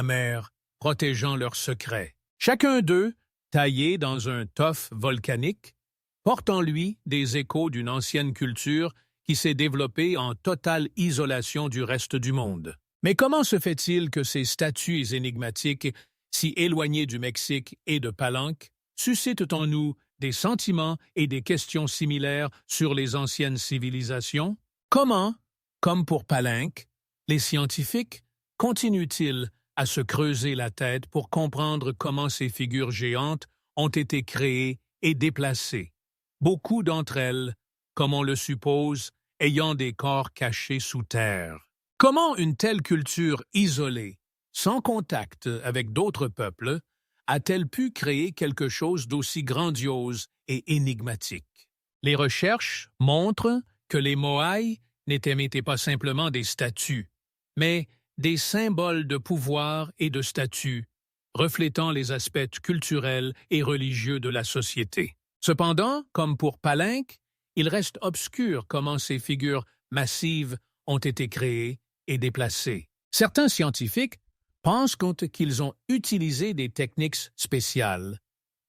mer, protégeant leurs secrets. Chacun d'eux, taillé dans un tuf volcanique, porte en lui des échos d'une ancienne culture qui s'est développée en totale isolation du reste du monde. Mais comment se fait-il que ces statues énigmatiques, si éloignées du Mexique et de Palenque, suscitent en nous des sentiments et des questions similaires sur les anciennes civilisations? Comment, comme pour Palenque, les scientifiques continuent-ils à se creuser la tête pour comprendre comment ces figures géantes ont été créées et déplacées, beaucoup d'entre elles, comme on le suppose, ayant des corps cachés sous terre? Comment une telle culture isolée, sans contact avec d'autres peuples, a-t-elle pu créer quelque chose d'aussi grandiose et énigmatique? Les recherches montrent que les Moai n'étaient pas simplement des statues, mais des symboles de pouvoir et de statut, reflétant les aspects culturels et religieux de la société. Cependant, comme pour Palenque, il reste obscur comment ces figures massives ont été créées et déplacées. Certains scientifiques pensent qu'ils ont utilisé des techniques spéciales.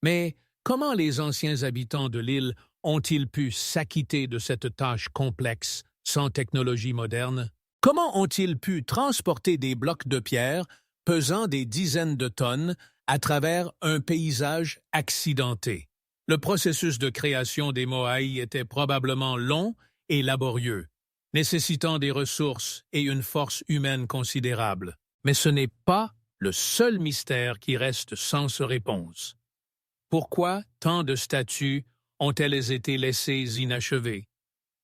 Mais comment les anciens habitants de l'île ont-ils pu s'acquitter de cette tâche complexe sans technologie moderne? Comment ont-ils pu transporter des blocs de pierre pesant des dizaines de tonnes à travers un paysage accidenté? Le processus de création des Moai était probablement long et laborieux, nécessitant des ressources et une force humaine considérable. Mais ce n'est pas le seul mystère qui reste sans réponse. Pourquoi tant de statues ont-elles été laissées inachevées?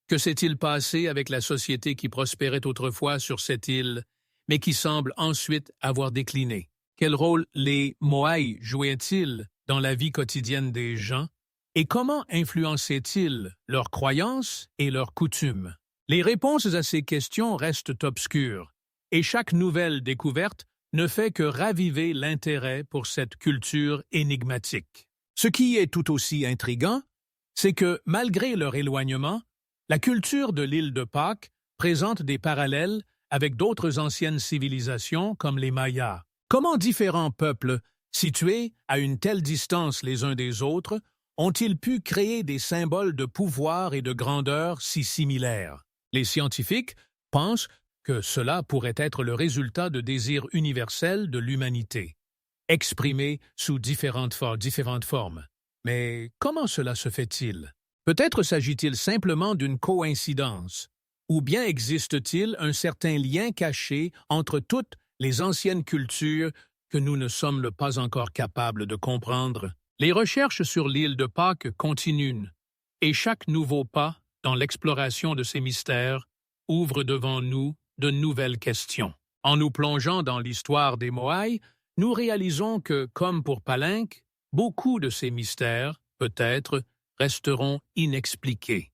Que s'est-il passé avec la société qui prospérait autrefois sur cette île, mais qui semble ensuite avoir décliné? Quel rôle les Moai jouaient-ils dans la vie quotidienne des gens? Et comment influençaient-ils leurs croyances et leurs coutumes? Les réponses à ces questions restent obscures, et chaque nouvelle découverte ne fait que raviver l'intérêt pour cette culture énigmatique. Ce qui est tout aussi intriguant, c'est que, malgré leur éloignement, la culture de l'île de Pâques présente des parallèles avec d'autres anciennes civilisations comme les Mayas. Comment différents peuples, situés à une telle distance les uns des autres, ont-ils pu créer des symboles de pouvoir et de grandeur si similaires? Les scientifiques pensent que cela pourrait être le résultat de désirs universels de l'humanité, exprimés sous différentes formes. Mais comment cela se fait-il? Peut-être s'agit-il simplement d'une coïncidence, ou bien existe-t-il un certain lien caché entre toutes les anciennes cultures que nous ne sommes pas encore capables de comprendre? Les recherches sur l'île de Pâques continuent, et chaque nouveau pas dans l'exploration de ces mystères ouvre devant nous de nouvelles questions. En nous plongeant dans l'histoire des Moai, nous réalisons que, comme pour Palenque, beaucoup de ces mystères, peut-être, resteront inexpliqués.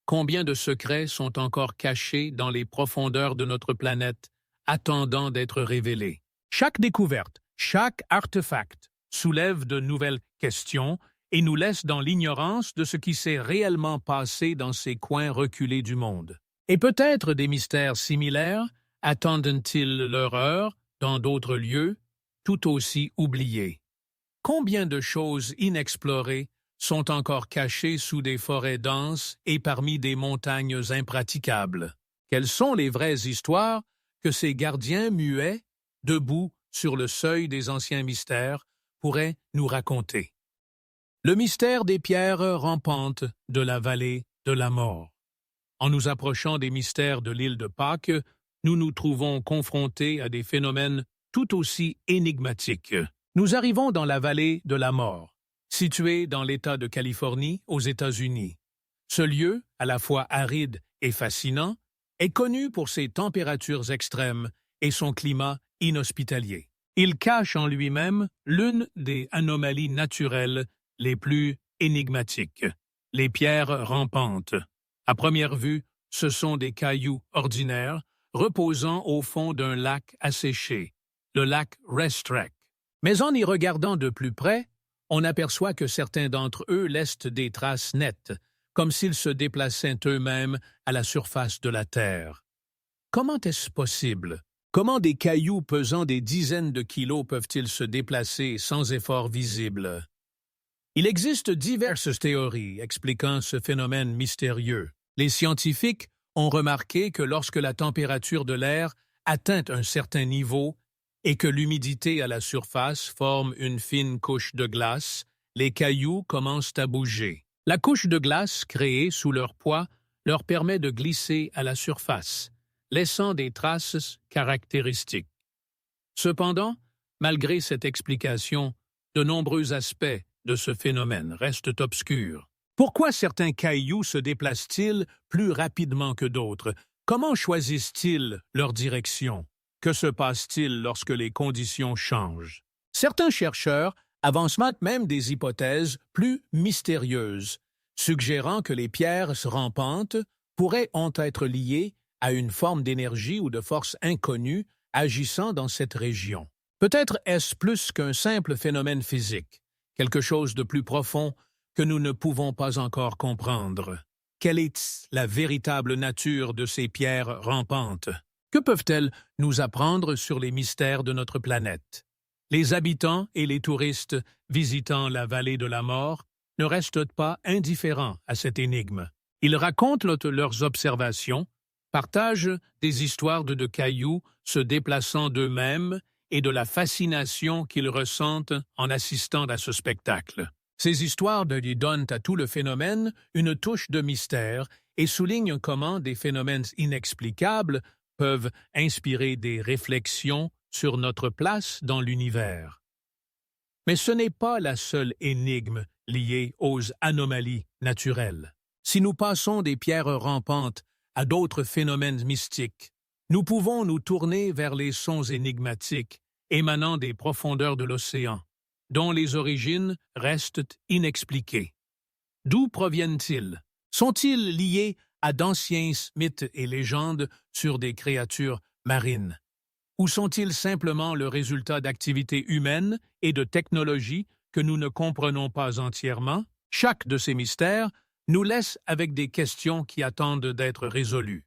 Combien de secrets sont encore cachés dans les profondeurs de notre planète, attendant d'être révélés? Chaque découverte, chaque artefact soulève de nouvelles questions et nous laisse dans l'ignorance de ce qui s'est réellement passé dans ces coins reculés du monde. Et peut-être des mystères similaires attendent-ils leur heure dans d'autres lieux, tout aussi oubliés. Combien de choses inexplorées sont encore cachées sous des forêts denses et parmi des montagnes impraticables? Quelles sont les vraies histoires que ces gardiens muets debout sur le seuil des anciens mystères, pourrait nous raconter. Le mystère des pierres rampantes de la vallée de la mort. En nous approchant des mystères de l'île de Pâques, nous nous trouvons confrontés à des phénomènes tout aussi énigmatiques. Nous arrivons dans la vallée de la mort, située dans l'État de Californie, aux États-Unis. Ce lieu, à la fois aride et fascinant, est connu pour ses températures extrêmes et son climat inhospitalier. Il cache en lui-même l'une des anomalies naturelles les plus énigmatiques, les pierres rampantes. À première vue, ce sont des cailloux ordinaires reposant au fond d'un lac asséché, le lac Restrec. Mais en y regardant de plus près, on aperçoit que certains d'entre eux laissent des traces nettes, comme s'ils se déplaçaient eux-mêmes à la surface de la Terre. Comment est-ce possible? Comment des cailloux pesant des dizaines de kilos peuvent-ils se déplacer sans effort visible? Il existe diverses théories expliquant ce phénomène mystérieux. Les scientifiques ont remarqué que lorsque la température de l'air atteint un certain niveau et que l'humidité à la surface forme une fine couche de glace, les cailloux commencent à bouger. La couche de glace créée sous leur poids leur permet de glisser à la surface, laissant des traces caractéristiques. Cependant, malgré cette explication, de nombreux aspects de ce phénomène restent obscurs. Pourquoi certains cailloux se déplacent-ils plus rapidement que d'autres? Comment choisissent-ils leur direction? Que se passe-t-il lorsque les conditions changent? Certains chercheurs avancent même des hypothèses plus mystérieuses, suggérant que les pierres rampantes pourraient être liées à une forme d'énergie ou de force inconnue agissant dans cette région. Peut-être est-ce plus qu'un simple phénomène physique, quelque chose de plus profond que nous ne pouvons pas encore comprendre. Quelle est la véritable nature de ces pierres rampantes? Que peuvent-elles nous apprendre sur les mystères de notre planète? Les habitants et les touristes visitant la vallée de la mort ne restent pas indifférents à cette énigme. Ils racontent leurs observations, partagent des histoires de cailloux se déplaçant d'eux-mêmes et de la fascination qu'ils ressentent en assistant à ce spectacle. Ces histoires lui donnent à tout le phénomène une touche de mystère et soulignent comment des phénomènes inexplicables peuvent inspirer des réflexions sur notre place dans l'univers. Mais ce n'est pas la seule énigme liée aux anomalies naturelles. Si nous passons des pierres rampantes à d'autres phénomènes mystiques, nous pouvons nous tourner vers les sons énigmatiques émanant des profondeurs de l'océan, dont les origines restent inexpliquées. D'où proviennent-ils? Sont-ils liés à d'anciens mythes et légendes sur des créatures marines? Ou sont-ils simplement le résultat d'activités humaines et de technologies que nous ne comprenons pas entièrement? Chaque de ces mystères nous laisse avec des questions qui attendent d'être résolues.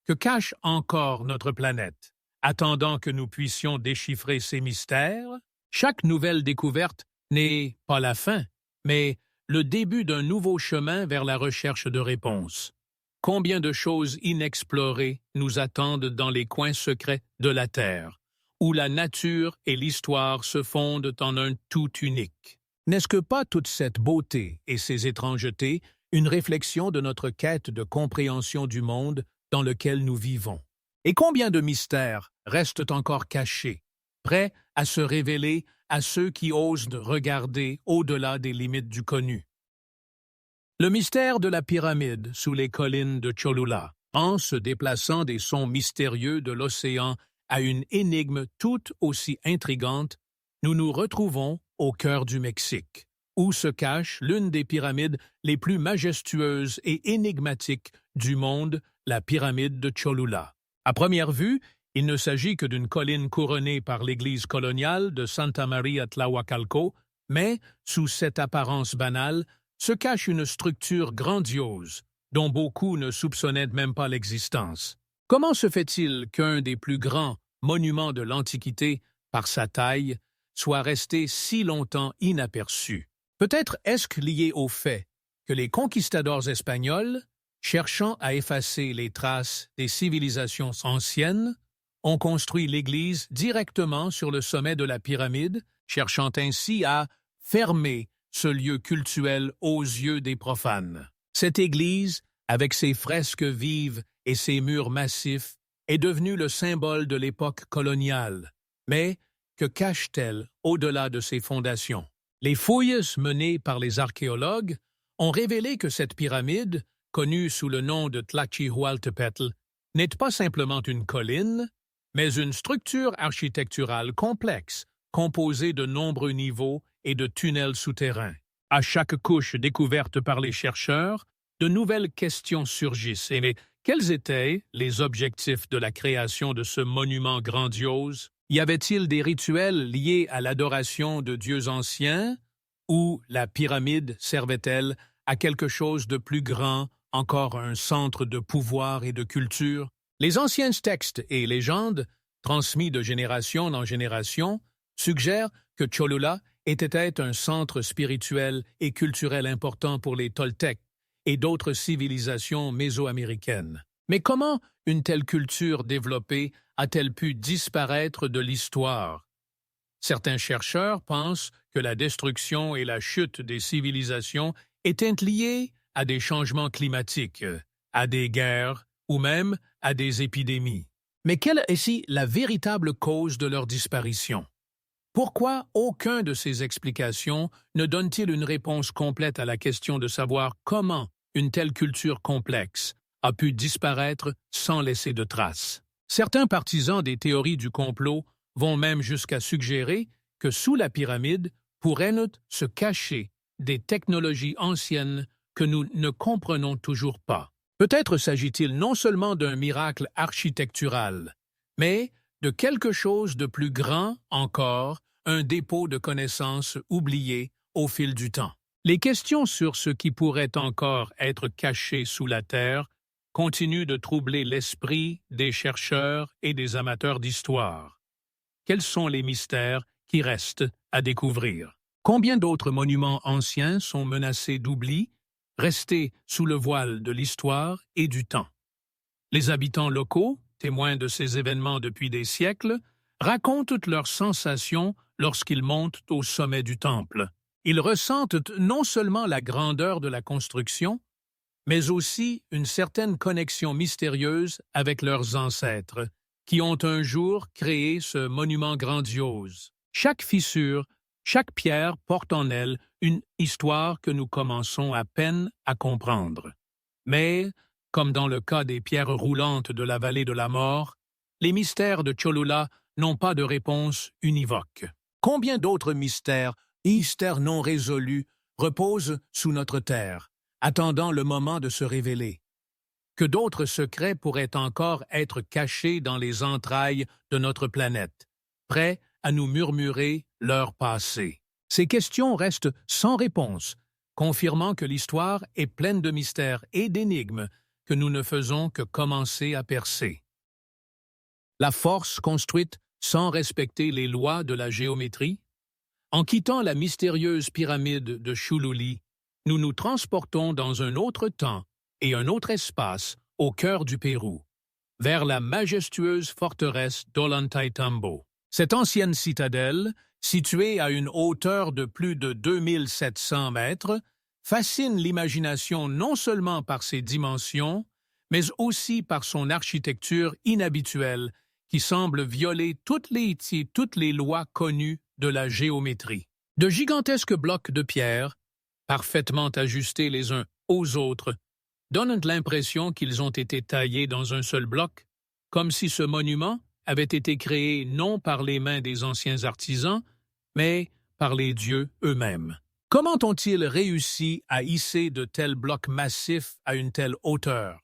Que cache encore notre planète, attendant que nous puissions déchiffrer ces mystères? Chaque nouvelle découverte n'est pas la fin, mais le début d'un nouveau chemin vers la recherche de réponses. Combien de choses inexplorées nous attendent dans les coins secrets de la Terre, où la nature et l'histoire se fondent en un tout unique? N'est-ce que pas toute cette beauté et ces étrangetés une réflexion de notre quête de compréhension du monde dans lequel nous vivons? Et combien de mystères restent encore cachés, prêts à se révéler à ceux qui osent regarder au-delà des limites du connu? Le mystère de la pyramide sous les collines de Cholula, en se déplaçant des sons mystérieux de l'océan à une énigme tout aussi intrigante, nous nous retrouvons au cœur du Mexique, où se cache l'une des pyramides les plus majestueuses et énigmatiques du monde, la pyramide de Cholula. À première vue, il ne s'agit que d'une colline couronnée par l'église coloniale de Santa Maria Tlahuacalco, mais, sous cette apparence banale, se cache une structure grandiose, dont beaucoup ne soupçonnaient même pas l'existence. Comment se fait-il qu'un des plus grands monuments de l'Antiquité, par sa taille, soit resté si longtemps inaperçu? Peut-être est-ce lié au fait que les conquistadors espagnols, cherchant à effacer les traces des civilisations anciennes, ont construit l'église directement sur le sommet de la pyramide, cherchant ainsi à fermer ce lieu cultuel aux yeux des profanes. Cette église, avec ses fresques vives et ses murs massifs, est devenue le symbole de l'époque coloniale. Mais que cache-t-elle au-delà de ses fondations? Les fouilles menées par les archéologues ont révélé que cette pyramide, connue sous le nom de Tlachtjihualtepetl, n'est pas simplement une colline, mais une structure architecturale complexe, composée de nombreux niveaux et de tunnels souterrains. À chaque couche découverte par les chercheurs, de nouvelles questions surgissent. Et quels étaient les objectifs de la création de ce monument grandiose? Y avait-il des rituels liés à l'adoration de dieux anciens, ou la pyramide servait-elle à quelque chose de plus grand, encore un centre de pouvoir et de culture? Les anciens textes et légendes, transmis de génération en génération, suggèrent que Cholula était un centre spirituel et culturel important pour les Toltecs et d'autres civilisations mésoaméricaines. Mais comment une telle culture développée a-t-elle pu disparaître de l'histoire? Certains chercheurs pensent que la destruction et la chute des civilisations étaient liées à des changements climatiques, à des guerres ou même à des épidémies. Mais quelle est ici la véritable cause de leur disparition? Pourquoi aucun de ces explications ne donne-t-il une réponse complète à la question de savoir comment une telle culture complexe a pu disparaître sans laisser de traces? Certains partisans des théories du complot vont même jusqu'à suggérer que sous la pyramide pourraient se cacher des technologies anciennes que nous ne comprenons toujours pas. Peut-être s'agit-il non seulement d'un miracle architectural, mais de quelque chose de plus grand encore, un dépôt de connaissances oubliées au fil du temps. Les questions sur ce qui pourrait encore être caché sous la terre continuent de troubler l'esprit des chercheurs et des amateurs d'histoire. Quels sont les mystères qui restent à découvrir? Combien d'autres monuments anciens sont menacés d'oubli, restés sous le voile de l'histoire et du temps? Les habitants locaux, témoins de ces événements depuis des siècles, racontent toutes leurs sensations lorsqu'ils montent au sommet du temple. Ils ressentent non seulement la grandeur de la construction, mais aussi une certaine connexion mystérieuse avec leurs ancêtres, qui ont un jour créé ce monument grandiose. Chaque fissure, chaque pierre porte en elle une histoire que nous commençons à peine à comprendre. Mais, comme dans le cas des pierres roulantes de la vallée de la mort, les mystères de Cholula n'ont pas de réponse univoque. Combien d'autres mystères non résolus, reposent sous notre terre, attendant le moment de se révéler? Que d'autres secrets pourraient encore être cachés dans les entrailles de notre planète, prêts à nous murmurer leur passé? Ces questions restent sans réponse, confirmant que l'histoire est pleine de mystères et d'énigmes que nous ne faisons que commencer à percer. La force construite sans respecter les lois de la géométrie? En quittant la mystérieuse pyramide de Chululi, nous nous transportons dans un autre temps et un autre espace au cœur du Pérou, vers la majestueuse forteresse d'Ollantaytambo. Cette ancienne citadelle, située à une hauteur de plus de 2700 mètres, fascine l'imagination non seulement par ses dimensions, mais aussi par son architecture inhabituelle qui semble violer toutes les lois connues de la géométrie. De gigantesques blocs de pierre, parfaitement ajustés les uns aux autres, donnent l'impression qu'ils ont été taillés dans un seul bloc, comme si ce monument avait été créé non par les mains des anciens artisans, mais par les dieux eux-mêmes. Comment ont-ils réussi à hisser de tels blocs massifs à une telle hauteur?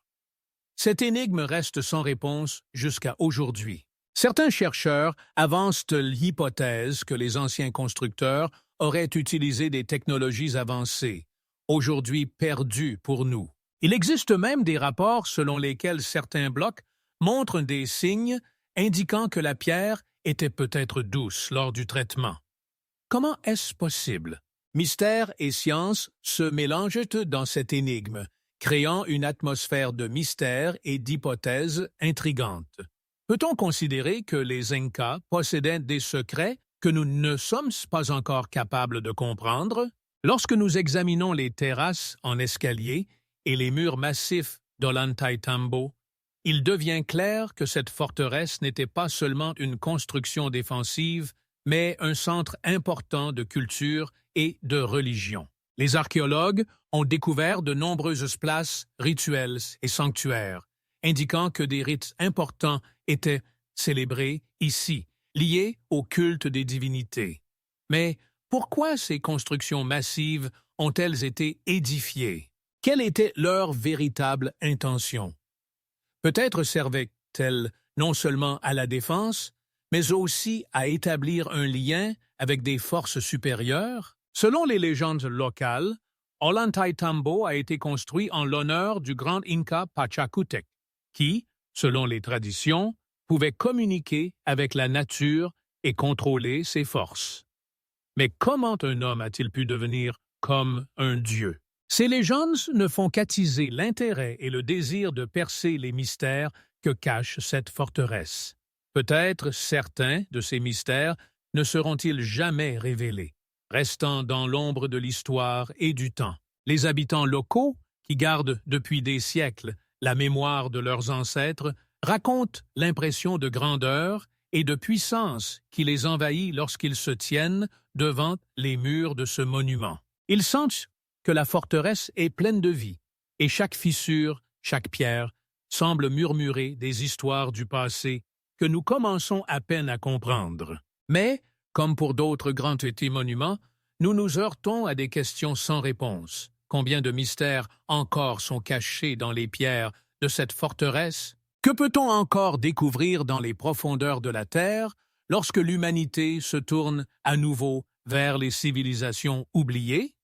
Cette énigme reste sans réponse jusqu'à aujourd'hui. Certains chercheurs avancent l'hypothèse que les anciens constructeurs auraient utilisé des technologies avancées, aujourd'hui perdues pour nous. Il existe même des rapports selon lesquels certains blocs montrent des signes indiquant que la pierre était peut-être douce lors du traitement. Comment est-ce possible? Mystère et science se mélangent dans cette énigme, créant une atmosphère de mystère et d'hypothèses intrigantes. Peut-on considérer que les Incas possédaient des secrets que nous ne sommes pas encore capables de comprendre? Lorsque nous examinons les terrasses en escalier et les murs massifs d'Ollantaytambo, il devient clair que cette forteresse n'était pas seulement une construction défensive, mais un centre important de culture et de religion. Les archéologues ont découvert de nombreuses places rituelles et sanctuaires, indiquant que des rites importants étaient célébrés ici, liés au culte des divinités. Mais pourquoi ces constructions massives ont-elles été édifiées? Quelle était leur véritable intention? Peut-être servaient-elles non seulement à la défense, mais aussi à établir un lien avec des forces supérieures? Selon les légendes locales, Ollantaytambo a été construit en l'honneur du grand Inca Pachacútec, qui, selon les traditions, pouvait communiquer avec la nature et contrôler ses forces. Mais comment un homme a-t-il pu devenir comme un dieu? Ces légendes ne font qu'attiser l'intérêt et le désir de percer les mystères que cache cette forteresse. Peut-être certains de ces mystères ne seront-ils jamais révélés, restant dans l'ombre de l'histoire et du temps. Les habitants locaux, qui gardent depuis des siècles la mémoire de leurs ancêtres, racontent l'impression de grandeur et de puissance qui les envahit lorsqu'ils se tiennent devant les murs de ce monument. Ils sentent que la forteresse est pleine de vie, et chaque fissure, chaque pierre, semble murmurer des histoires du passé que nous commençons à peine à comprendre. Mais, comme pour d'autres grands petits monuments, nous nous heurtons à des questions sans réponse. Combien de mystères encore sont cachés dans les pierres de cette forteresse? Que peut-on encore découvrir dans les profondeurs de la Terre lorsque l'humanité se tourne à nouveau vers les civilisations oubliées?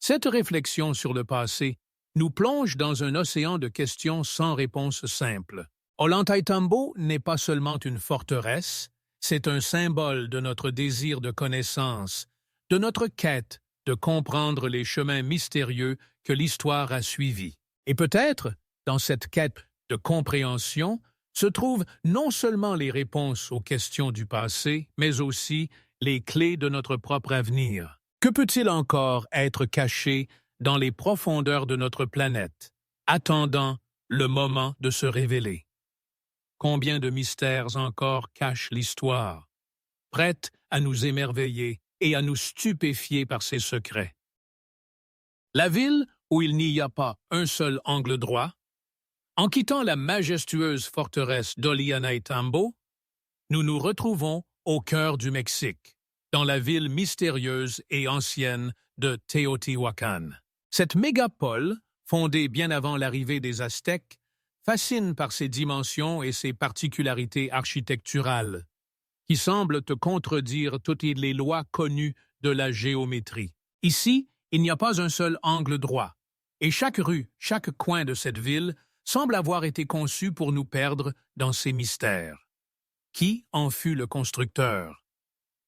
Cette réflexion sur le passé nous plonge dans un océan de questions sans réponse simple. Ollantaytambo n'est pas seulement une forteresse, c'est un symbole de notre désir de connaissance, de notre quête de comprendre les chemins mystérieux que l'histoire a suivis. Et peut-être, dans cette quête de compréhension, se trouvent non seulement les réponses aux questions du passé, mais aussi les clés de notre propre avenir. Que peut-il encore être caché dans les profondeurs de notre planète, attendant le moment de se révéler? Combien de mystères encore cache l'histoire, prête à nous émerveiller et à nous stupéfier par ses secrets? La ville où il n'y a pas un seul angle droit, en quittant la majestueuse forteresse d'Ollantaytambo, nous nous retrouvons au cœur du Mexique, dans la ville mystérieuse et ancienne de Teotihuacan. Cette mégapole, fondée bien avant l'arrivée des Aztèques, fascine par ses dimensions et ses particularités architecturales, qui semblent te contredire toutes les lois connues de la géométrie. Ici, il n'y a pas un seul angle droit, et chaque rue, chaque coin de cette ville semble avoir été conçu pour nous perdre dans ses mystères. Qui en fut le constructeur?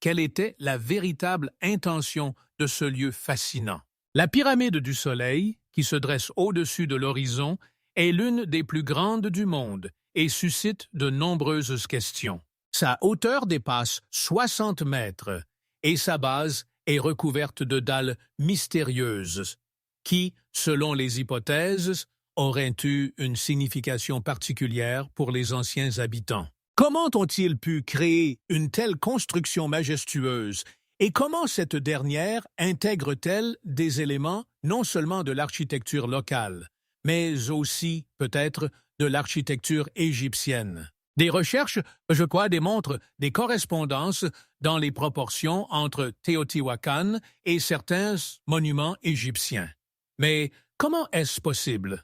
Quelle était la véritable intention de ce lieu fascinant? La pyramide du Soleil, qui se dresse au-dessus de l'horizon, est l'une des plus grandes du monde et suscite de nombreuses questions. Sa hauteur dépasse 60 mètres et sa base est recouverte de dalles mystérieuses qui, selon les hypothèses, auraient eu une signification particulière pour les anciens habitants. Comment ont-ils pu créer une telle construction majestueuse et comment cette dernière intègre-t-elle des éléments non seulement de l'architecture locale, mais aussi, peut-être, de l'architecture égyptienne? Des recherches, je crois, démontrent des correspondances dans les proportions entre Teotihuacan et certains monuments égyptiens. Mais comment est-ce possible?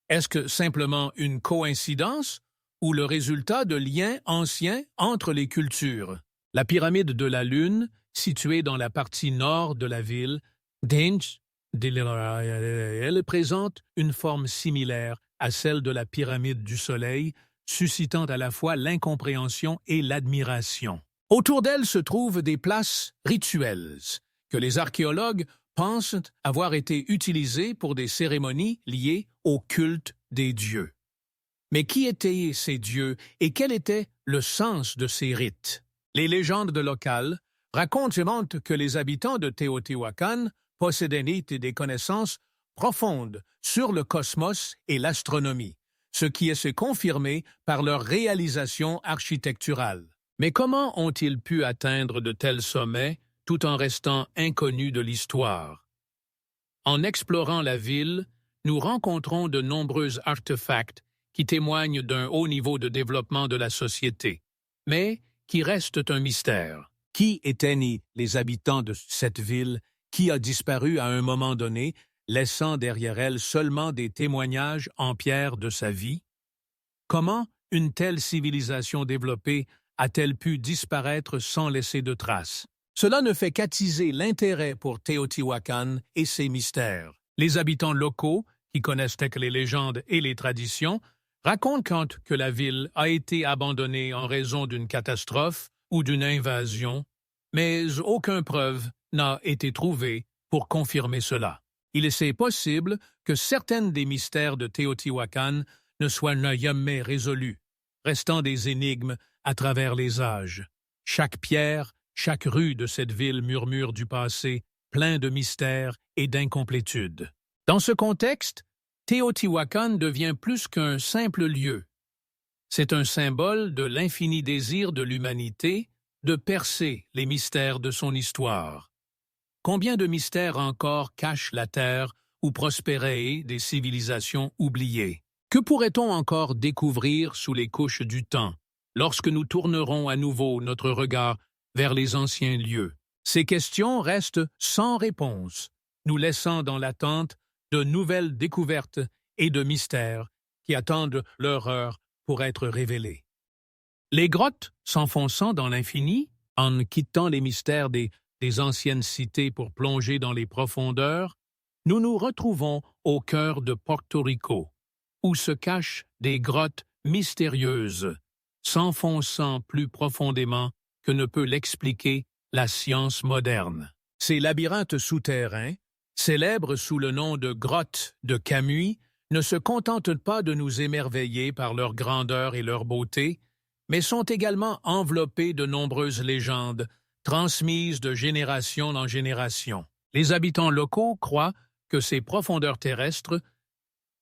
Est-ce que simplement une coïncidence ou le résultat de liens anciens entre les cultures? La pyramide de la Lune, située dans la partie nord de la ville, elle présente une forme similaire à celle de la pyramide du Soleil, suscitant à la fois l'incompréhension et l'admiration. Autour d'elle se trouvent des places rituelles que les archéologues pensent avoir été utilisées pour des cérémonies liées au culte des dieux. Mais qui étaient ces dieux et quel était le sens de ces rites? Les légendes locales racontent que les habitants de Teotihuacan possédaient des connaissances profondes sur le cosmos et l'astronomie, ce qui est confirmé par leur réalisation architecturale. Mais comment ont-ils pu atteindre de tels sommets tout en restant inconnus de l'histoire? En explorant la ville, nous rencontrons de nombreux artefacts qui témoignent d'un haut niveau de développement de la société, mais qui restent un mystère. Qui étaient les habitants de cette ville qui a disparu à un moment donné, laissant derrière elle seulement des témoignages en pierre de sa vie? Comment une telle civilisation développée a-t-elle pu disparaître sans laisser de traces? Cela ne fait qu'attiser l'intérêt pour Teotihuacan et ses mystères. Les habitants locaux, qui connaissent les légendes et les traditions, racontent que la ville a été abandonnée en raison d'une catastrophe ou d'une invasion, mais aucune preuve n'a été trouvée pour confirmer cela. Il est possible que certains des mystères de Teotihuacan ne soient jamais résolus, restant des énigmes à travers les âges. Chaque pierre, chaque rue de cette ville murmure du passé, plein de mystères et d'incomplétudes. Dans ce contexte, Teotihuacan devient plus qu'un simple lieu. C'est un symbole de l'infini désir de l'humanité de percer les mystères de son histoire. Combien de mystères encore cachent la terre où prospéraient des civilisations oubliées? Que pourrait-on encore découvrir sous les couches du temps, lorsque nous tournerons à nouveau notre regard vers les anciens lieux? Ces questions restent sans réponse, nous laissant dans l'attente de nouvelles découvertes et de mystères qui attendent leur heure pour être révélés. Les grottes s'enfonçant dans l'infini, en quittant les mystères des anciennes cités pour plonger dans les profondeurs, nous nous retrouvons au cœur de Porto Rico, où se cachent des grottes mystérieuses, s'enfonçant plus profondément que ne peut l'expliquer la science moderne. Ces labyrinthes souterrains, célèbres sous le nom de grottes de Camus, ne se contentent pas de nous émerveiller par leur grandeur et leur beauté, mais sont également enveloppés de nombreuses légendes, transmises de génération en génération. Les habitants locaux croient que ces profondeurs terrestres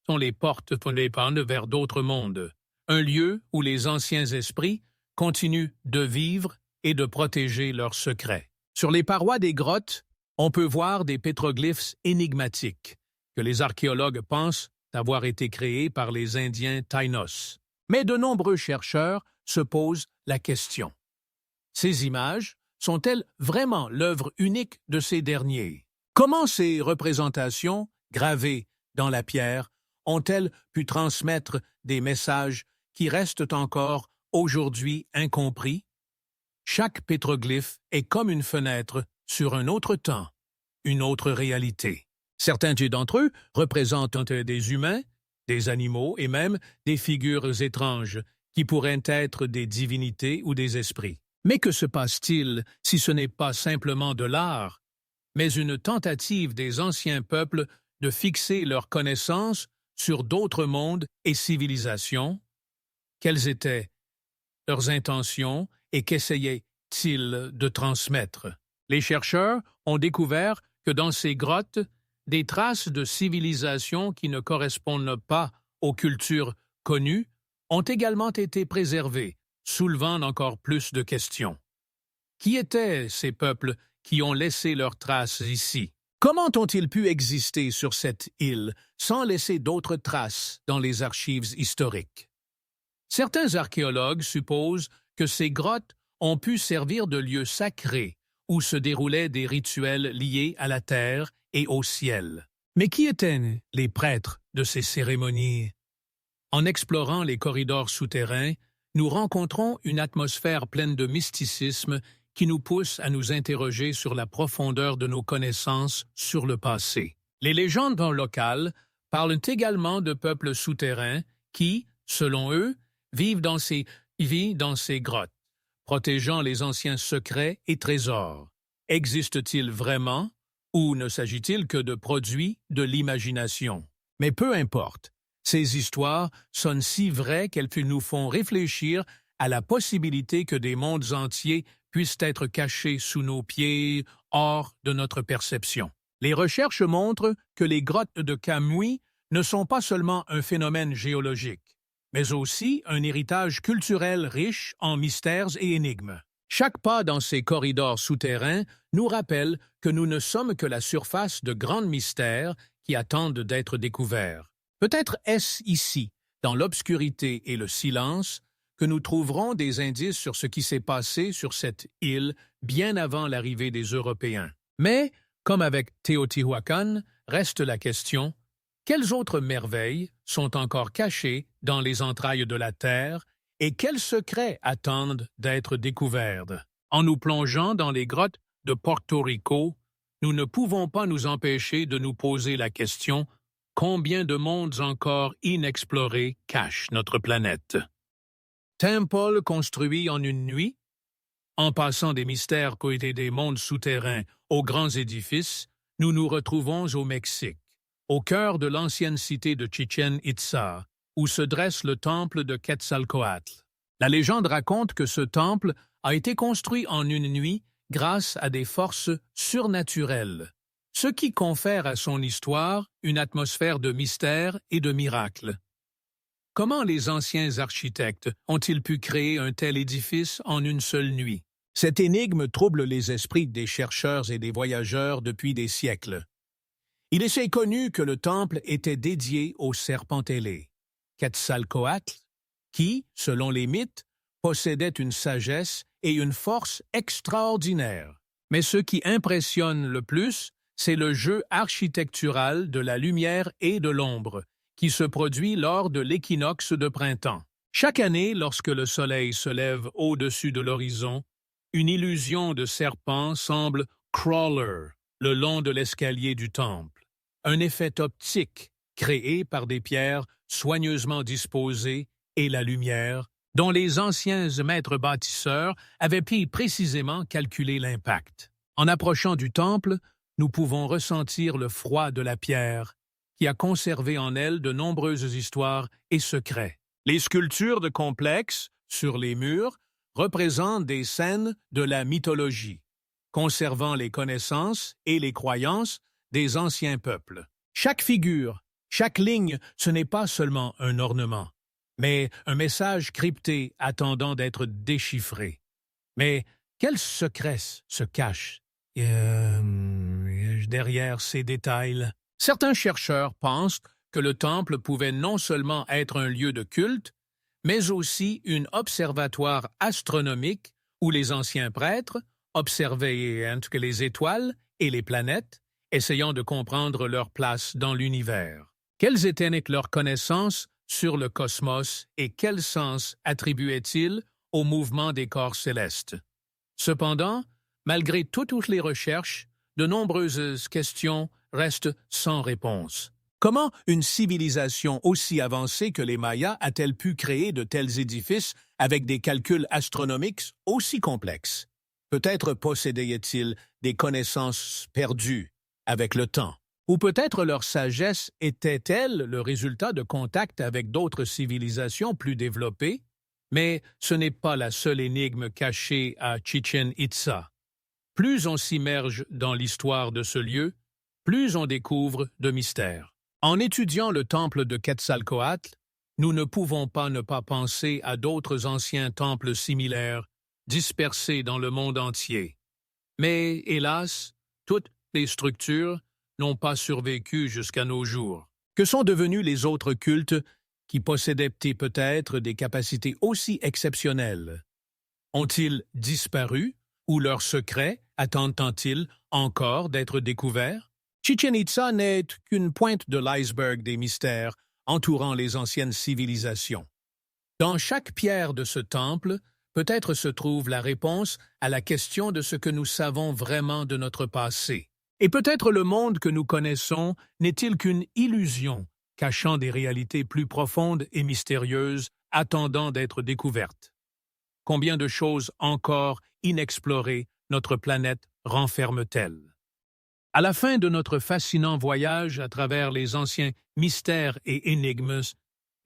sont les portes vers d'autres mondes, un lieu où les anciens esprits continuent de vivre et de protéger leurs secrets. Sur les parois des grottes, on peut voir des pétroglyphes énigmatiques que les archéologues pensent avoir été créés par les Indiens Taïnos. Mais de nombreux chercheurs se posent la question. Ces images sont-elles vraiment l'œuvre unique de ces derniers? Comment ces représentations, gravées dans la pierre, ont-elles pu transmettre des messages qui restent encore aujourd'hui incompris? Chaque pétroglyphe est comme une fenêtre sur un autre temps, une autre réalité. Certains d'entre eux représentent des humains, des animaux et même des figures étranges qui pourraient être des divinités ou des esprits. Mais que se passe-t-il si ce n'est pas simplement de l'art, mais une tentative des anciens peuples de fixer leurs connaissances sur d'autres mondes et civilisations? Quelles étaient leurs intentions et qu'essayaient-ils de transmettre? Les chercheurs ont découvert que dans ces grottes, des traces de civilisations qui ne correspondent pas aux cultures connues ont également été préservées, soulevant encore plus de questions. Qui étaient ces peuples qui ont laissé leurs traces ici? Comment ont-ils pu exister sur cette île sans laisser d'autres traces dans les archives historiques? Certains archéologues supposent que ces grottes ont pu servir de lieux sacrés où se déroulaient des rituels liés à la terre et au ciel. Mais qui étaient les prêtres de ces cérémonies? En explorant les corridors souterrains, nous rencontrons une atmosphère pleine de mysticisme qui nous pousse à nous interroger sur la profondeur de nos connaissances sur le passé. Les légendes locales parlent également de peuples souterrains qui, selon eux, vivent dans ces grottes, protégeant les anciens secrets et trésors. Existe-t-il vraiment ou ne s'agit-il que de produits de l'imagination? Mais peu importe, Ces histoires sonnent si vraies qu'elles nous font réfléchir à la possibilité que des mondes entiers puissent être cachés sous nos pieds, hors de notre perception. Les recherches montrent que les grottes de Kamui ne sont pas seulement un phénomène géologique, mais aussi un héritage culturel riche en mystères et énigmes. Chaque pas dans ces corridors souterrains nous rappelle que nous ne sommes que la surface de grands mystères qui attendent d'être découverts. Peut-être est-ce ici, dans l'obscurité et le silence, que nous trouverons des indices sur ce qui s'est passé sur cette île bien avant l'arrivée des Européens. Mais, comme avec Teotihuacan, reste la question: quelles autres merveilles sont encore cachées dans les entrailles de la Terre et quels secrets attendent d'être découverts? En nous plongeant dans les grottes de Porto Rico, nous ne pouvons pas nous empêcher de nous poser la question: combien de mondes encore inexplorés cachent notre planète? Temple construit en une nuit? En passant des mystères côté des mondes souterrains aux grands édifices, nous nous retrouvons au Mexique, au cœur de l'ancienne cité de Chichen Itza, où se dresse le temple de Quetzalcoatl. La légende raconte que ce temple a été construit en une nuit grâce à des forces surnaturelles, ce qui confère à son histoire une atmosphère de mystère et de miracle. Comment les anciens architectes ont-ils pu créer un tel édifice en une seule nuit? Cette énigme trouble les esprits des chercheurs et des voyageurs depuis des siècles. Il est connu que le temple était dédié au serpent ailé, Quetzalcoatl, qui, selon les mythes, possédait une sagesse et une force extraordinaires. Mais ce qui impressionne le plus, c'est le jeu architectural de la lumière et de l'ombre, qui se produit lors de l'équinoxe de printemps. Chaque année, lorsque le soleil se lève au-dessus de l'horizon, une illusion de serpent semble crawler le long de l'escalier du temple. Un effet optique créé par des pierres soigneusement disposées et la lumière, dont les anciens maîtres bâtisseurs avaient pu précisément calculer l'impact. En approchant du temple, nous pouvons ressentir le froid de la pierre, qui a conservé en elle de nombreuses histoires et secrets. Les sculptures de complexes, sur les murs, représentent des scènes de la mythologie, conservant les connaissances et les croyances des anciens peuples. Chaque figure, chaque ligne, ce n'est pas seulement un ornement, mais un message crypté attendant d'être déchiffré. Mais quels secrets se cachent derrière ces détails? Certains chercheurs pensent que le temple pouvait non seulement être un lieu de culte, mais aussi un observatoire astronomique où les anciens prêtres observaient les étoiles et les planètes, essayant de comprendre leur place dans l'univers. Quelles étaient leurs connaissances sur le cosmos et quel sens attribuaient-ils au mouvement des corps célestes? Cependant, malgré toutes les recherches, de nombreuses questions restent sans réponse. Comment une civilisation aussi avancée que les Mayas a-t-elle pu créer de tels édifices avec des calculs astronomiques aussi complexes? Peut-être possédaient-ils des connaissances perdues avec le temps, ou peut-être leur sagesse était-elle le résultat de contacts avec d'autres civilisations plus développées? Mais ce n'est pas la seule énigme cachée à Chichen Itza. Plus on s'immerge dans l'histoire de ce lieu, plus on découvre de mystères. En étudiant le temple de Quetzalcoatl, nous ne pouvons pas ne pas penser à d'autres anciens temples similaires, dispersés dans le monde entier. Mais, hélas, toutes les structures n'ont pas survécu jusqu'à nos jours. Que sont devenus les autres cultes qui possédaient peut-être des capacités aussi exceptionnelles? Ont-ils disparu ou leurs secrets attendent-ils encore d'être découverts? Chichen Itza n'est qu'une pointe de l'iceberg des mystères entourant les anciennes civilisations. Dans chaque pierre de ce temple, peut-être se trouve la réponse à la question de ce que nous savons vraiment de notre passé. Et peut-être le monde que nous connaissons n'est-il qu'une illusion, cachant des réalités plus profondes et mystérieuses attendant d'être découvertes. Combien de choses encore inexplorées notre planète renferme-t-elle? À la fin de notre fascinant voyage à travers les anciens mystères et énigmes,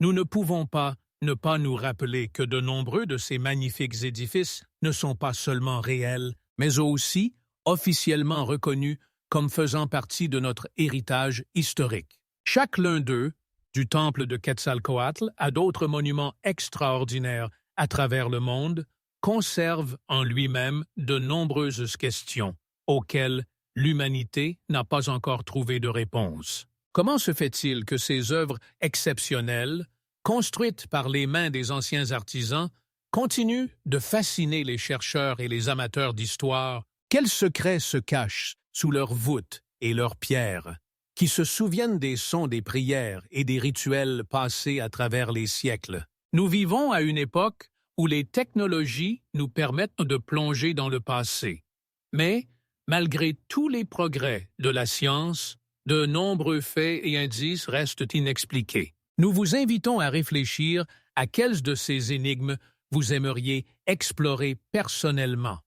nous ne pouvons pas ne pas nous rappeler que de nombreux de ces magnifiques édifices ne sont pas seulement réels, mais aussi officiellement reconnus comme faisant partie de notre héritage historique. Chaque l'un d'eux, du temple de Quetzalcoatl à d'autres monuments extraordinaires à travers le monde, conserve en lui-même de nombreuses questions auxquelles l'humanité n'a pas encore trouvé de réponse. Comment se fait-il que ces œuvres exceptionnelles, construites par les mains des anciens artisans, continuent de fasciner les chercheurs et les amateurs d'histoire? Quels secrets se cachent sous leurs voûtes et leurs pierres, qui se souviennent des sons des prières et des rituels passés à travers les siècles? Nous vivons à une époque où les technologies nous permettent de plonger dans le passé. Mais, malgré tous les progrès de la science, de nombreux faits et indices restent inexpliqués. Nous vous invitons à réfléchir à quelles de ces énigmes vous aimeriez explorer personnellement.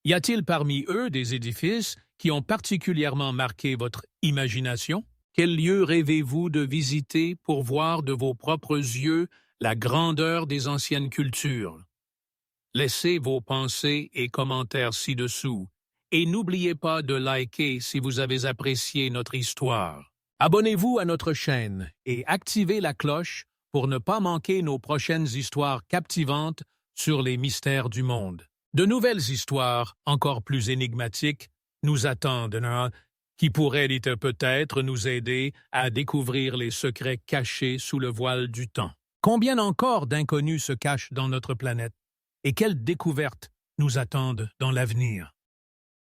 Y a-t-il parmi eux des édifices qui ont particulièrement marqué votre imagination? Quel lieu rêvez-vous de visiter pour voir de vos propres yeux la grandeur des anciennes cultures? Laissez vos pensées et commentaires ci-dessous. Et n'oubliez pas de liker si vous avez apprécié notre histoire. Abonnez-vous à notre chaîne et activez la cloche pour ne pas manquer nos prochaines histoires captivantes sur les mystères du monde. De nouvelles histoires, encore plus énigmatiques, nous attendent, qui pourraient peut-être nous aider à découvrir les secrets cachés sous le voile du temps. Combien encore d'inconnus se cachent dans notre planète? Et quelles découvertes nous attendent dans l'avenir?